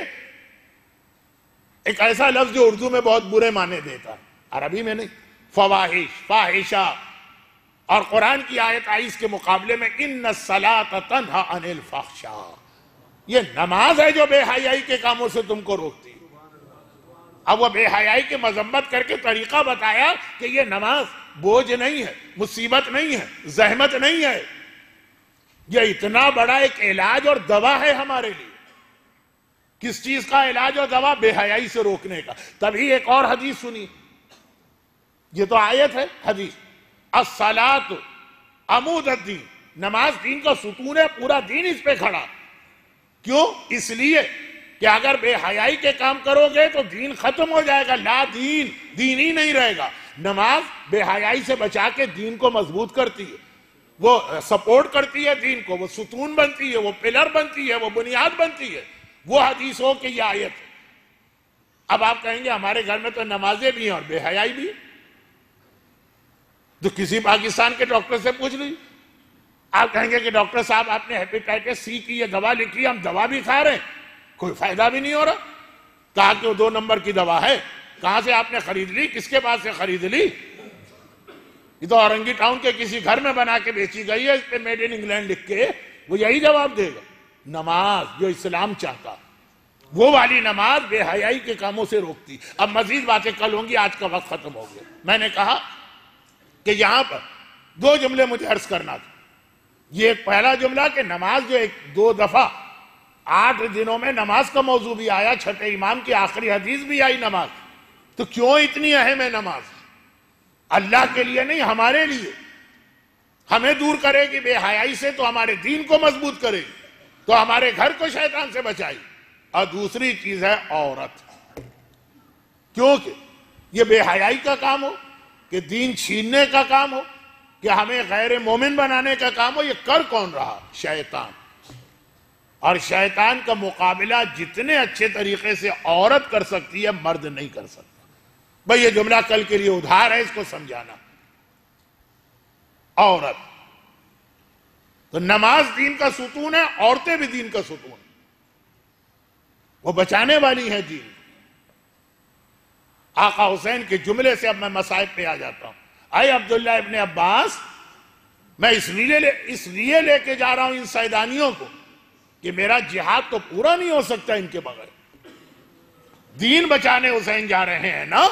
ایک ایسا لفظ جو اردو میں بہت برے معنی دیتا ہے، عربی میں نہیں. فواحش، فاحشہ. اور قرآن کی آیت آئی اس کے مقابلے میں ان الصلاۃ تنہی عن الفحشاء. یہ نماز ہے جو بے حیائی کے کاموں سے تم کو روکتی. اب وہ بے حیائی کی مذمت کر کے طریقہ بتایا کہ یہ نماز بوجھ نہیں ہے، مصیبت نہیں ہے، زحمت نہیں ہے، یہ اتنا بڑا ایک علاج اور دوا ہے ہمارے لیے. کس چیز کا علاج اور دوا؟ بے حیائی سے روکنے کا. تبھی ایک اور حدیث سنی، یہ تو آیت ہے، حدیث. الصلاۃ عمود الدین، نماز دین کا ستون ہے، پورا دین اس پہ کھڑا. کیوں؟ اس لیے کہ اگر بے حیائی کے کام کرو گے تو دین ختم ہو جائے گا، لا دین، دین ہی نہیں رہے گا. نماز بے حیائی سے بچا کے دین کو مضبوط کرتی ہے. وہ سپورٹ کرتی ہے دین کو، وہ ستون بنتی ہے، وہ پلر بنتی ہے، وہ بنیاد بنتی ہے، وہ حدیث ہو کہ یہ آیت ہے۔ اب آپ کہیں گے ہمارے گھر میں تو نمازیں بھی ہیں اور بے حیائی بھی، تو کسی پاکستان کے ڈاکٹر سے پوچھ لیجیے۔ آپ کہیں گے کہ ڈاکٹر صاحب آپ نے ہیپیٹائٹس سی کی یہ دوا لکھی، ہم دوا بھی کھا رہے ہیں، کوئی فائدہ بھی نہیں ہو رہا۔ کہا کہ وہ 2 نمبر کی دوا ہے، کہاں سے آپ نے خرید لی، کس کے پاس سے خرید لی؟ یہ تو اورنگی ٹاؤن کے کسی گھر میں بنا کے بیچی گئی ہے، اس پہ میڈ ان انگلینڈ لکھ کے، وہ یہی جواب دے گا۔ نماز جو اسلام چاہتا، وہ والی نماز بے حیائی کے کاموں سے روکتی۔ اب مزید باتیں کل ہوں گی، آج کا وقت ختم ہو گیا۔ میں نے کہا کہ یہاں پر 2 جملے مجھے عرض کرنا تھا۔ یہ ایک پہلا جملہ کہ نماز جو 2 دفعہ 8 دنوں میں نماز کا موضوع بھی آیا، چھٹے امام کی آخری حدیث بھی آئی نماز، تو کیوں اتنی اہم ہے نماز؟ اللہ کے لیے نہیں، ہمارے لیے۔ ہمیں دور کرے گی بے حیائی سے تو ہمارے دین کو مضبوط کرے گی، تو ہمارے گھر کو شیطان سے بچائے گی۔ اور دوسری چیز ہے عورت، کیونکہ یہ بے حیائی کا کام ہو، کہ دین چھیننے کا کام ہو، کہ ہمیں غیر مومن بنانے کا کام ہو، یہ کر کون رہا؟ شیطان۔ اور شیطان کا مقابلہ جتنے اچھے طریقے سے عورت کر سکتی ہے، مرد نہیں کر سکتا۔ بھئی یہ جملہ کل کے لیے ادھار ہے، اس کو سمجھانا۔ عورت تو نماز دین کا ستون ہے، عورتیں بھی دین کا ستون ہیں، وہ بچانے والی ہیں دین۔ آقا حسین کے جملے سے اب میں مصائب پہ آ جاتا ہوں۔ اے عبداللہ ابن عباس، میں اس لیے لے کے جا رہا ہوں ان سیدانیوں کو کہ میرا جہاد تو پورا نہیں ہو سکتا ان کے بغیر۔ دین بچانے حسین جا رہے ہیں نا،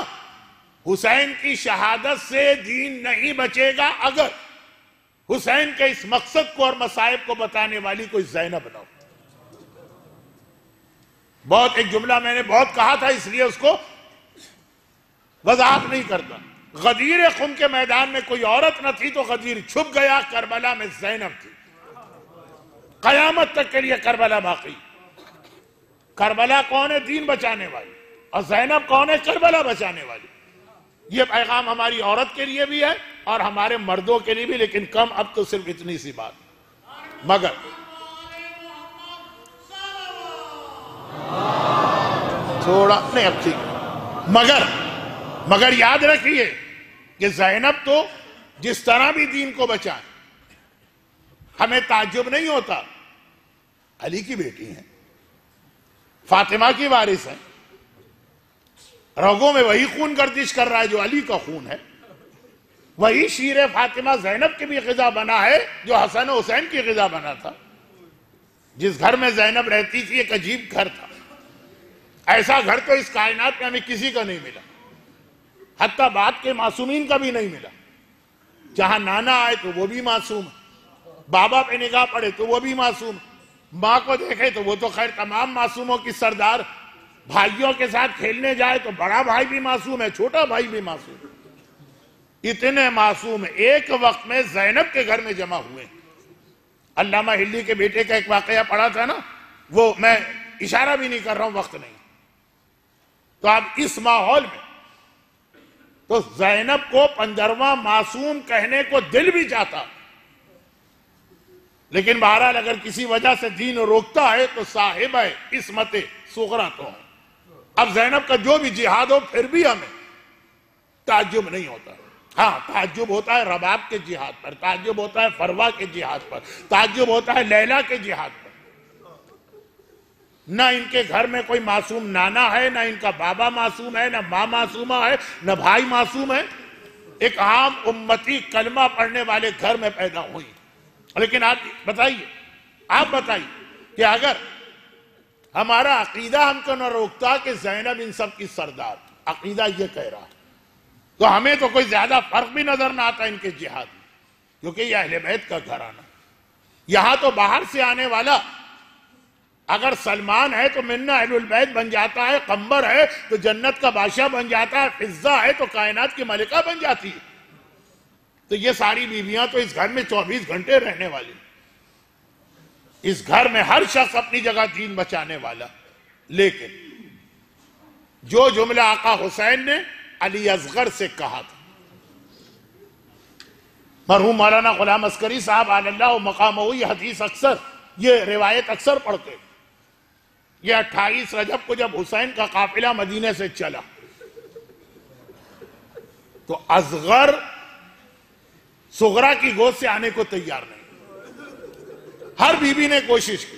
حسین کی شہادت سے دین نہیں بچے گا اگر حسین کے اس مقصد کو اور مصائب کو بتانے والی کوئی زینب نہ ہو۔ بہت ایک جملہ میں نے بہت کہا تھا، اس لیے اس کو وضاحت نہیں کرتا۔ غدیر خم کے میدان میں کوئی عورت نہ تھی تو غدیر چھپ گیا، کربلا میں زینب تھی۔ قیامت تک کے لیے کربلا باقی۔ کربلا کون ہے؟ دین بچانے والی، اور زینب کون ہے؟ کربلا بچانے والی۔ یہ پیغام ہماری عورت کے لیے بھی ہے اور ہمارے مردوں کے لیے بھی، لیکن کم اب تو صرف اتنی سی بات۔ مگر تھوڑا نہیں، اب ٹھیک، مگر یاد رکھیے کہ زینب تو جس طرح بھی دین کو بچائیں، ہمیں تعجب نہیں ہوتا، علی کی بیٹی ہیں، فاطمہ کی وارث ہیں، رگوں میں وہی خون گردش کر رہا ہے جو علی کا خون ہے، وہی شیر فاطمہ زینب کی بھی غذا بنا ہے جو حسن و حسین کی غذا بنا تھا۔ جس گھر میں زینب رہتی تھی ایک عجیب گھر تھا، ایسا گھر تو اس کائنات میں ہمیں کسی کا نہیں ملا، حتیٰ بعد کے معصومین کا بھی نہیں ملا۔ جہاں نانا آئے تو وہ بھی معصوم، بابا پہ نگاہ پڑے تو وہ بھی معصوم، ماں کو دیکھے تو وہ تو خیر تمام معصوموں کی سردار، بھائیوں کے ساتھ کھیلنے جائے تو بڑا بھائی بھی معصوم ہے، چھوٹا بھائی بھی معصوم ہے، اتنے معصوم ایک وقت میں زینب کے گھر میں جمع ہوئے۔ علامہ ہلی کے بیٹے کا ایک واقعہ پڑھا تھا نا، وہ میں اشارہ بھی نہیں کر رہا ہوں، وقت نہیں۔ تو اب اس ماحول میں تو زینب کو 15واں معصوم کہنے کو دل بھی چاہتا، لیکن بہرحال اگر کسی وجہ سے دین روکتا ہے تو صاحبہ عصمت صغریٰ تو ہے۔ اب زینب کا جو بھی جہاد ہو پھر بھی ہمیں تعجب نہیں ہوتا۔ ہاں تعجب ہوتا ہے رباب کے جہاد پر، تعجب ہوتا ہے فروا کے جہاد پر، تعجب ہوتا ہے لیلا کے جہاد پر۔ نہ ان کے گھر میں کوئی معصوم نانا ہے، نہ ان کا بابا معصوم ہے، نہ ماں معصومہ ہے، نہ بھائی معصوم ہے، ایک عام امتی کلمہ پڑھنے والے گھر میں پیدا ہوئی۔ لیکن آپ بتائیے کہ اگر ہمارا عقیدہ ہم کو نہ روکتا کہ زینب ان سب کی سردار، عقیدہ یہ کہہ رہا، تو ہمیں تو کوئی زیادہ فرق بھی نظر نہ آتا ان کے جہاد میں، کیونکہ یہ اہل بیت کا گھرانہ۔ یہاں تو باہر سے آنے والا اگر سلمان ہے تو منا اہل البیت بن جاتا ہے، قمبر ہے تو جنت کا بادشاہ بن جاتا ہے، فضہ ہے تو کائنات کی ملکہ بن جاتی ہے۔ تو یہ ساری بیویاں تو اس گھر میں 24 گھنٹے رہنے والی، اس گھر میں ہر شخص اپنی جگہ دین بچانے والا۔ لیکن جو جملہ آقا حسین نے علی اصغر سے کہا تھا، مرحوم مولانا غلام عسکری صاحب علی اللہ مقامہ یہ حدیث اکثر، یہ روایت اکثر پڑھتے. یہ 28 رجب کو جب حسین کا قافلہ مدینے سے چلا تو اصغر صغرا کی گود سے آنے کو تیار نہیں. ہر بی بی نے کوشش کی.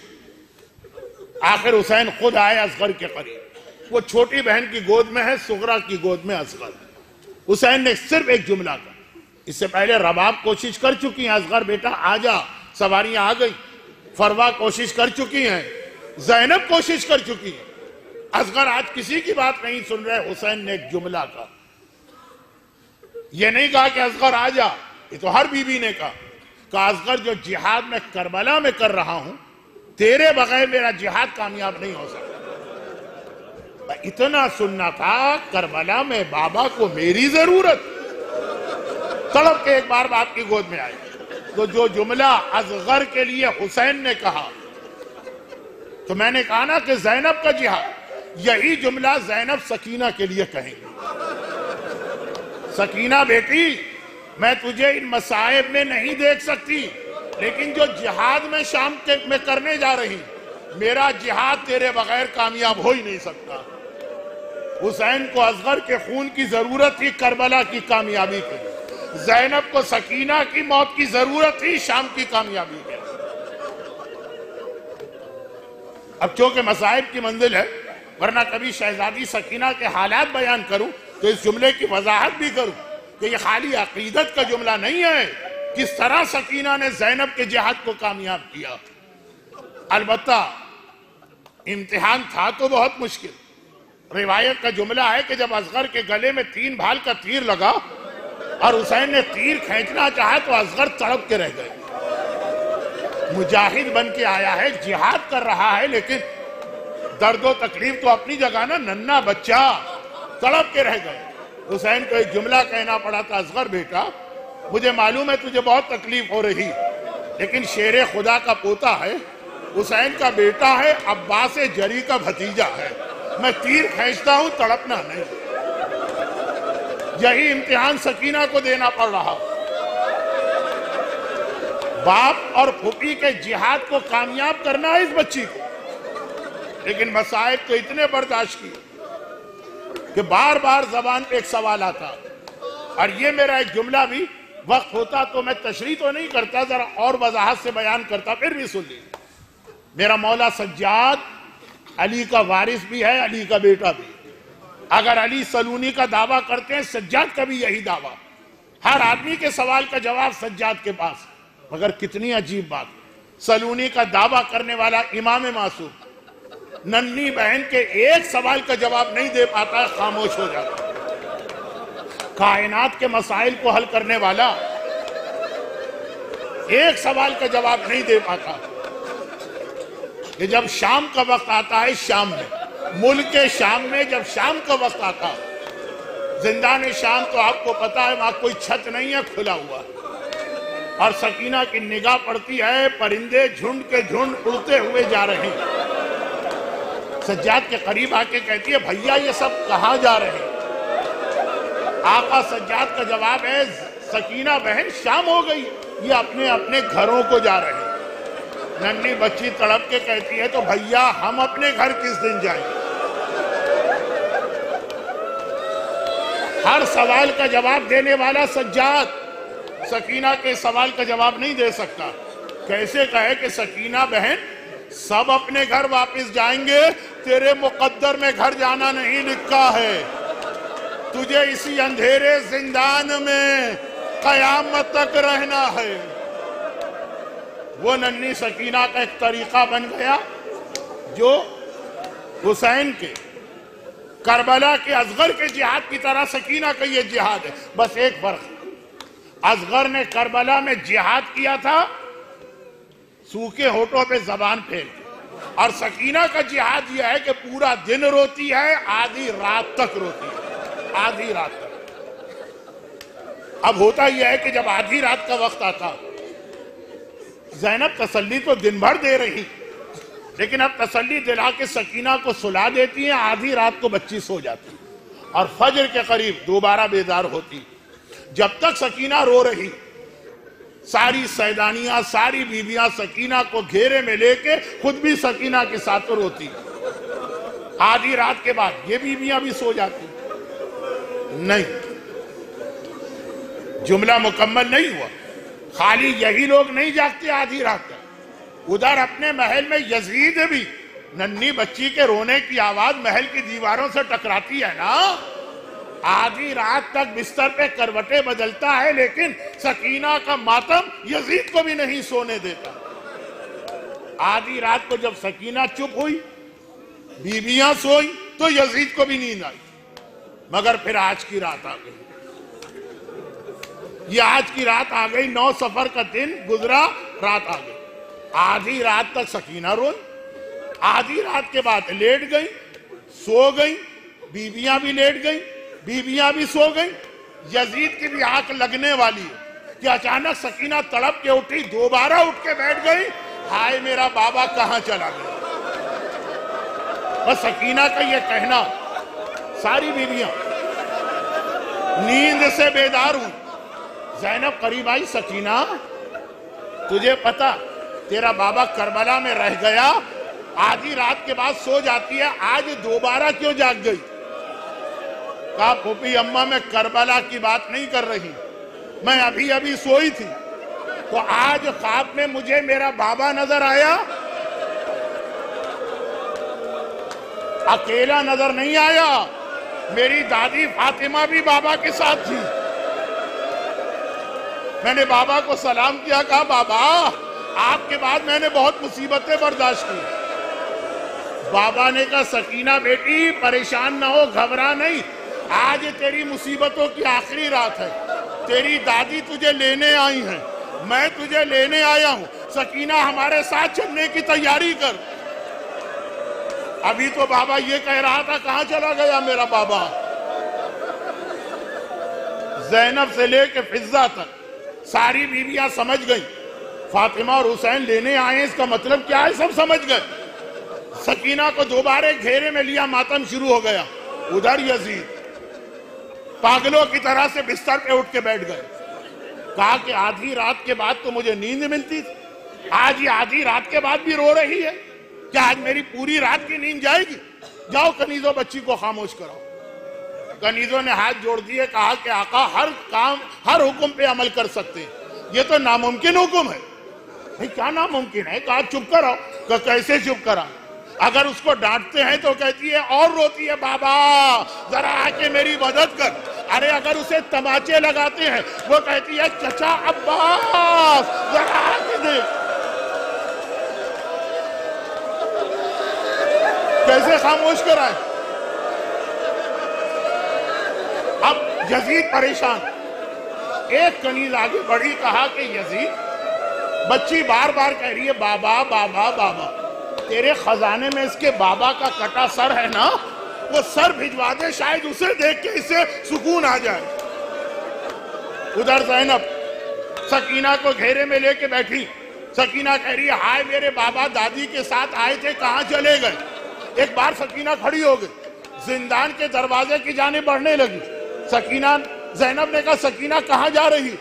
آخر حسین خود آئے اصغر کے قریب. وہ چھوٹی بہن کی گود میں ہے، صغرا کی گود میں اصغر. حسین نے صرف ایک جملہ کہا. اس سے پہلے رباب کوشش کر چکی ہیں، اصغر بیٹا آ جا، سواریاں آ گئی. فروا کوشش کر چکی ہیں، زینب کوشش کر چکی ہیں. اصغر آج کسی کی بات نہیں سن رہے. حسین نے ایک جملہ کہا. یہ نہیں کہا کہ اصغر آ جا، یہ تو ہر بی بی نے کہا کہ اصغر جو جہاد میں کربلا میں کر رہا ہوں، تیرے بغیر میرا جہاد کامیاب نہیں ہو سکتا. اتنا سننا تھا کربلا میں بابا کو میری ضرورت. تڑپ کے ایک بار باپ کی گود میں آئے. تو جو جملہ اصغر کے لیے حسین نے کہا، تو میں نے کہا نا کہ زینب کا جہاد، یہی جملہ زینب سکینہ کے لیے کہیں گے. سکینہ بیٹی، میں تجھے ان مصائب میں نہیں دیکھ سکتی، لیکن جو جہاد میں شام میں کرنے جا رہی، میرا جہاد تیرے بغیر کامیاب ہو ہی نہیں سکتا. حسین کو اصغر کے خون کی ضرورت تھی کربلا کی کامیابی کے لیے. زینب کو سکینہ کی موت کی ضرورت تھی شام کی کامیابی کے لیے. اب چونکہ مصائب کی منزل ہے، ورنہ کبھی شہزادی سکینہ کے حالات بیان کروں تو اس جملے کی وضاحت بھی کروں کہ یہ خالی عقیدت کا جملہ نہیں ہے. کس طرح سکینہ نے زینب کے جہاد کو کامیاب کیا. البتہ امتحان تھا تو بہت مشکل. روایت کا جملہ ہے کہ جب اصغر کے گلے میں 3 بھال کا تیر لگا اور حسین نے تیر کھینچنا چاہا تو اصغر تڑپ کے رہ گئے. مجاہد بن کے آیا ہے، جہاد کر رہا ہے، لیکن درد و تکلیف تو اپنی جگہ نا. ننھا بچہ تڑپ کے رہ گئے. حسین کو ایک جملہ کہنا پڑا تھا، اصغر بیٹا مجھے معلوم ہے تجھے بہت تکلیف ہو رہی، لیکن شیر خدا کا پوتا ہے، حسین کا بیٹا ہے، عباس جری کا بھتیجا ہے. میں تیر کھینچتا ہوں، تڑپنا نہیں. یہی امتحان سکینہ کو دینا پڑ رہا. باپ اور پھوپھی کے جہاد کو کامیاب کرنا ہے اس بچی کو، لیکن مصائب تو اتنے برداشت کی کہ بار بار زبان پہ ایک سوال آتا. اور یہ میرا ایک جملہ بھی وقت ہوتا تو میں تشریح تو نہیں کرتا، ذرا اور وضاحت سے بیان کرتا، پھر بھی سن لیجیے. میرا مولا سجاد علی کا وارث بھی ہے، علی کا بیٹا بھی. اگر علی سلونی کا دعویٰ کرتے ہیں، سجاد کا بھی یہی دعویٰ. ہر آدمی کے سوال کا جواب سجاد کے پاس. مگر کتنی عجیب بات، سلونی کا دعویٰ کرنے والا امام معصوم ننھی بہن کے ایک سوال کا جواب نہیں دے پاتا ہے، خاموش ہو جاتا ہے. کائنات کے مسائل کو حل کرنے والا ایک سوال کا جواب نہیں دے پاتا. کہ جب شام کا وقت آتا ہے، شام میں، ملک شام میں جب شام کا وقت آتا، زندان شام تو آپ کو پتا ہے وہاں کوئی چھت نہیں ہے، کھلا ہوا. اور سکینہ کی نگاہ پڑتی ہے، پرندے جھنڈ کے جھنڈ اڑتے ہوئے جا رہے ہیں. سجاد کے قریب آ کے کہتی ہے، بھیا یہ سب کہاں جا رہے ہیں؟ آقا سجاد کا جواب ہے، سکینہ بہن شام ہو گئی، یہ اپنے اپنے گھروں کو جا رہے ہیں. ننھی بچی تڑپ کے کہتی ہے، تو بھیا ہم اپنے گھر کس دن جائیں گے؟ ہر سوال کا جواب دینے والا سجاد سکینہ کے سوال کا جواب نہیں دے سکتا. کیسے کہے کہ سکینہ بہن سب اپنے گھر واپس جائیں گے، تیرے مقدر میں گھر جانا نہیں لکھا ہے، تجھے اسی اندھیرے زندان میں قیامت تک رہنا ہے. وہ ننھی سکینہ کا ایک طریقہ بن گیا جو حسین کے کربلا کے اصغر کے جہاد کی طرح سکینہ کا یہ جہاد ہے. بس ایک فرق، اصغر نے کربلا میں جہاد کیا تھا سوکھے ہونٹوں پہ زبان پھیل کے، اور سکینہ کا جہاد یہ ہے کہ پورا دن روتی ہے، آدھی رات تک روتی ہے، آدھی رات تک. اب ہوتا یہ ہے کہ جب آدھی رات کا وقت آتا، زینب تسلی تو دن بھر دے رہی، لیکن اب تسلی دلا کے سکینہ کو سلا دیتی ہیں. آدھی رات کو بچی سو جاتی اور فجر کے قریب دوبارہ بیدار ہوتی. جب تک سکینہ رو رہی ساری سیدانیاں، ساری بیویاں سکینہ کو گھیرے میں لے کے خود بھی سکینہ کے ساتھ روتی. آدھی رات کے بعد یہ بیویاں بھی سو جاتی. نہیں، جملہ مکمل نہیں ہوا. خالی یہی لوگ نہیں جاگتے آدھی رات تک. ادھر اپنے محل میں یزید بھی ننھی بچی کے رونے کی آواز محل کی دیواروں سے ٹکراتی ہے نا. آدھی رات تک بستر پہ کروٹیں بدلتا ہے، لیکن سکینہ کا ماتم یزید کو بھی نہیں سونے دیتا. آدھی رات کو جب سکینہ چپ ہوئی، بیویاں سوئی، تو یزید کو بھی نیند آئی. مگر پھر آج کی رات آ گئی. یہ آج کی رات آ گئی. 9 صفر کا دن گزرا، رات آ گئی. آدھی رات تک سکینہ روئی. آدھی رات کے بعد لیٹ گئی، سو گئی. بیویاں بھی لیٹ گئی، بیویاں بھی سو گئی. یزید کی بھی آنکھ لگنے والی ہے کہ اچانک سکینہ تڑپ کے اٹھی، دوبارہ اٹھ کے بیٹھ گئی. ہائے میرا بابا کہاں چلا گیا. بس سکینہ کا یہ کہنا، ساری بیویاں نیند سے بیدار ہوئی. زینب قریب آئی. سکینہ، تجھے پتا تیرا بابا کربلا میں رہ گیا، آدھی رات کے بعد سو جاتی ہے، آج دوبارہ کیوں جاگ گئی؟ کہا پھوپھی اماں میں کربلا کی بات نہیں کر رہی، میں ابھی سوئی تھی تو آج خواب میں مجھے میرا بابا نظر آیا. اکیلا نظر نہیں آیا، میری دادی فاطمہ بھی بابا کے ساتھ تھی. میں نے بابا کو سلام کیا، کہا بابا آپ کے بعد میں نے بہت مصیبتیں برداشت کی. بابا نے کہا سکینہ بیٹی پریشان نہ ہو، گھبرا نہیں، آج تیری مصیبتوں کی آخری رات ہے. تیری دادی تجھے لینے آئی ہیں، میں تجھے لینے آیا ہوں. سکینہ ہمارے ساتھ چلنے کی تیاری کر. ابھی تو بابا یہ کہہ رہا تھا کہاں چلا گیا میرا بابا. زینب سے لے کے فضہ تک ساری بیویاں سمجھ گئی فاطمہ اور حسین لینے آئے ہیں، اس کا مطلب کیا ہے، سب سمجھ گئے. سکینہ کو دوبارہ گھیرے میں لیا، ماتم شروع ہو گیا. ادھر یزید پاگلوں کی طرح سے بستر پہ اٹھ کے بیٹھ گئے. کہا کہ آدھی رات کے بعد تو مجھے نیند ملتی تھی، آج یہ آدھی رات کے بعد بھی رو رہی ہے، کیا آج میری پوری رات کی نیند جائے گی؟ جاؤ کنیزوں بچی کو خاموش کراؤ. کنیزوں نے ہاتھ جوڑ دیے، کہا کہ آقا ہر کام، ہر حکم پہ عمل کر سکتے ہیں، یہ تو ناممکن حکم ہے. کیا ناممکن ہے؟ کہا چپ کراؤ. کہ کیسے چپ کرا؟ اگر اس کو ڈانٹتے ہیں تو کہتی ہے اور روتی ہے، بابا ذرا آ کے میری مدد کر. ارے اگر اسے تماچے لگاتے ہیں وہ کہتی ہے چچا عباس ذرا آ کے دے. کیسے خاموش کرائے؟ اب یزید پریشان. ایک کنیز آگے بڑھی، کہا کہ یزید بچی بار بار کہہ رہی ہے بابا بابا بابا، تیرے خزانے میں اس کے بابا کا کٹا سر ہے نا، وہ سر بھجوا دے، شاید اسے دیکھ کے اسے سکون آ جائے. ادھر زینب سکینہ کو گھیرے میں لے کے بیٹھی. سکینہ کہہ رہی ہے ہائے میرے بابا دادی کے ساتھ آئے تھے، کہاں چلے گئے؟ ایک بار سکینہ کھڑی ہو گئی، زندان کے دروازے کی جانب بڑھنے لگی. زینب نے کہا سکینہ کہاں جا رہی؟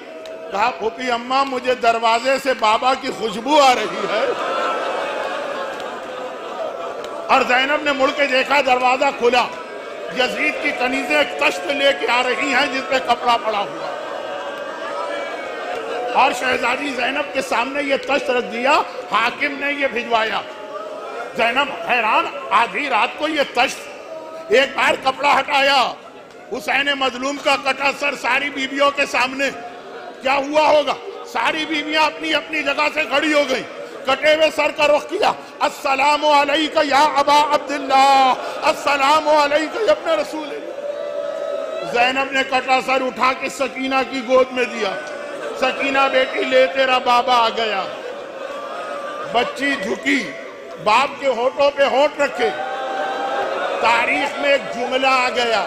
کہا پھوپھی اماں مجھے دروازے سے بابا کی خوشبو آ رہی ہے. اور زینب نے مڑ کے دیکھا، دروازہ کھلا. یزید کی کنیزیں ایک تشت لے کے آ رہی ہیں جس پہ کپڑا پڑا ہوا، اور شہزادی زینب کے سامنے یہ تشت رکھ دیا. حاکم نے یہ بھجوایا. زینب حیران، آدھی رات کو یہ تشت. ایک بار کپڑا ہٹایا، حسین مظلوم کا کٹا سر ساری بیویوں کے سامنے. کیا ہوا ہوگا؟ ساری بیویاں اپنی اپنی جگہ سے کھڑی ہو گئی. کٹے ہوئے سر کا رخ کیا، السلام علیکہ یا ابا عبداللہ، السلام علیکہ یا ابن رسول اللہ. زینب نے کٹا سر اٹھا کے سکینہ کی گود میں دیا. سکینہ بیٹی لے تیرا بابا آ گیا. بچی جھکی، باپ کے ہونٹوں پہ ہونٹ رکھے. تاریخ میں ایک جملہ آ گیا،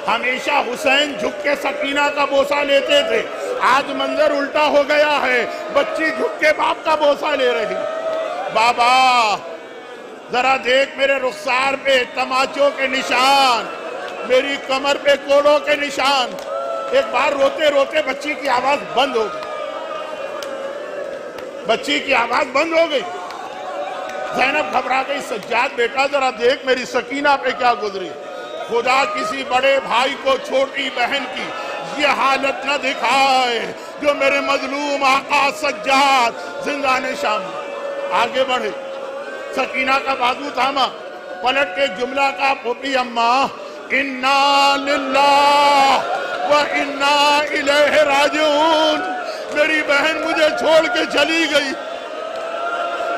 ہمیشہ حسین جھک کے سکینہ کا بوسہ لیتے تھے، آج منظر الٹا ہو گیا ہے، بچی جھک کے باپ کا بوسہ لے رہی. بابا ذرا دیکھ میرے رخسار پہ تماچوں کے نشان، میری کمر پہ کوڑوں کے نشان. ایک بار روتے روتے بچی کی آواز بند ہو گئی. بچی کی آواز بند ہو گئی. زینب گھبرا گئی. سجاد بیٹا ذرا دیکھ میری سکینہ پہ کیا گزری. خدا کسی بڑے بھائی کو چھوٹی بہن کی یہ حالت نہ دکھائے جو میرے مظلوم آقا سجاد زندان شام. آگے بڑھے, سکینہ کا بازو تھاما, پلٹ کے جملہ کا, پھوپھی اماں انا للہ و انا الیہ راجعون, میری بہن مجھے چھوڑ کے چلی گئی.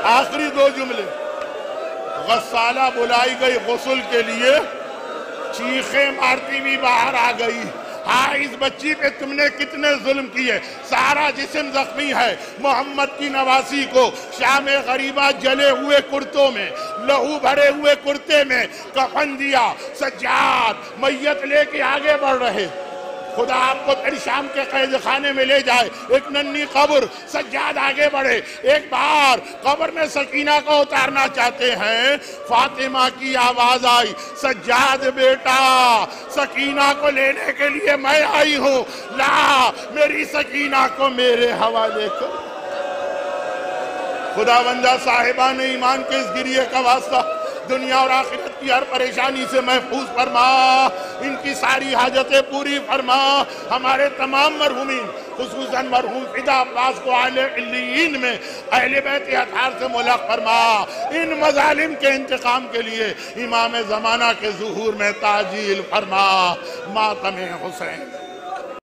آخری دو جملے. غسالہ بلائی گئی غسل کے لیے, چیخیں مارتی بھی باہر آ گئی. ہاں اس بچی پہ تم نے کتنے ظلم کیے, سارا جسم زخمی ہے. محمد کی نواسی کو شام غریبہ جلے ہوئے کرتوں میں, لہو بھرے ہوئے کرتے میں کفن دیا. سجاد میت لے کے آگے بڑھ رہے. خدا آپ کو پھر شام کے قید خانے میں لے جائے. ایک ننھی قبر, سجاد آگے بڑھے. ایک بار قبر میں سکینہ کو اتارنا چاہتے ہیں, فاطمہ کی آواز آئی, سجاد بیٹا سکینہ کو لینے کے لیے میں آئی ہوں, لا میری سکینہ کو میرے حوالے کر. خدا بندہ صاحبان ایمان کے اس گریے کا واسطہ دنیا اور آخرت کی ہر پریشانی سے محفوظ فرما, ان کی ساری حاجتیں پوری فرما. ہمارے تمام مرحومین خصوصاً مرحوم فدا عباس کو اعلی علیین میں اہل بیت اطہار سے ملحق فرما. ان مظالم کے انتقام کے لیے امام زمانہ کے ظہور میں تعجیل فرما. ماتم حسین.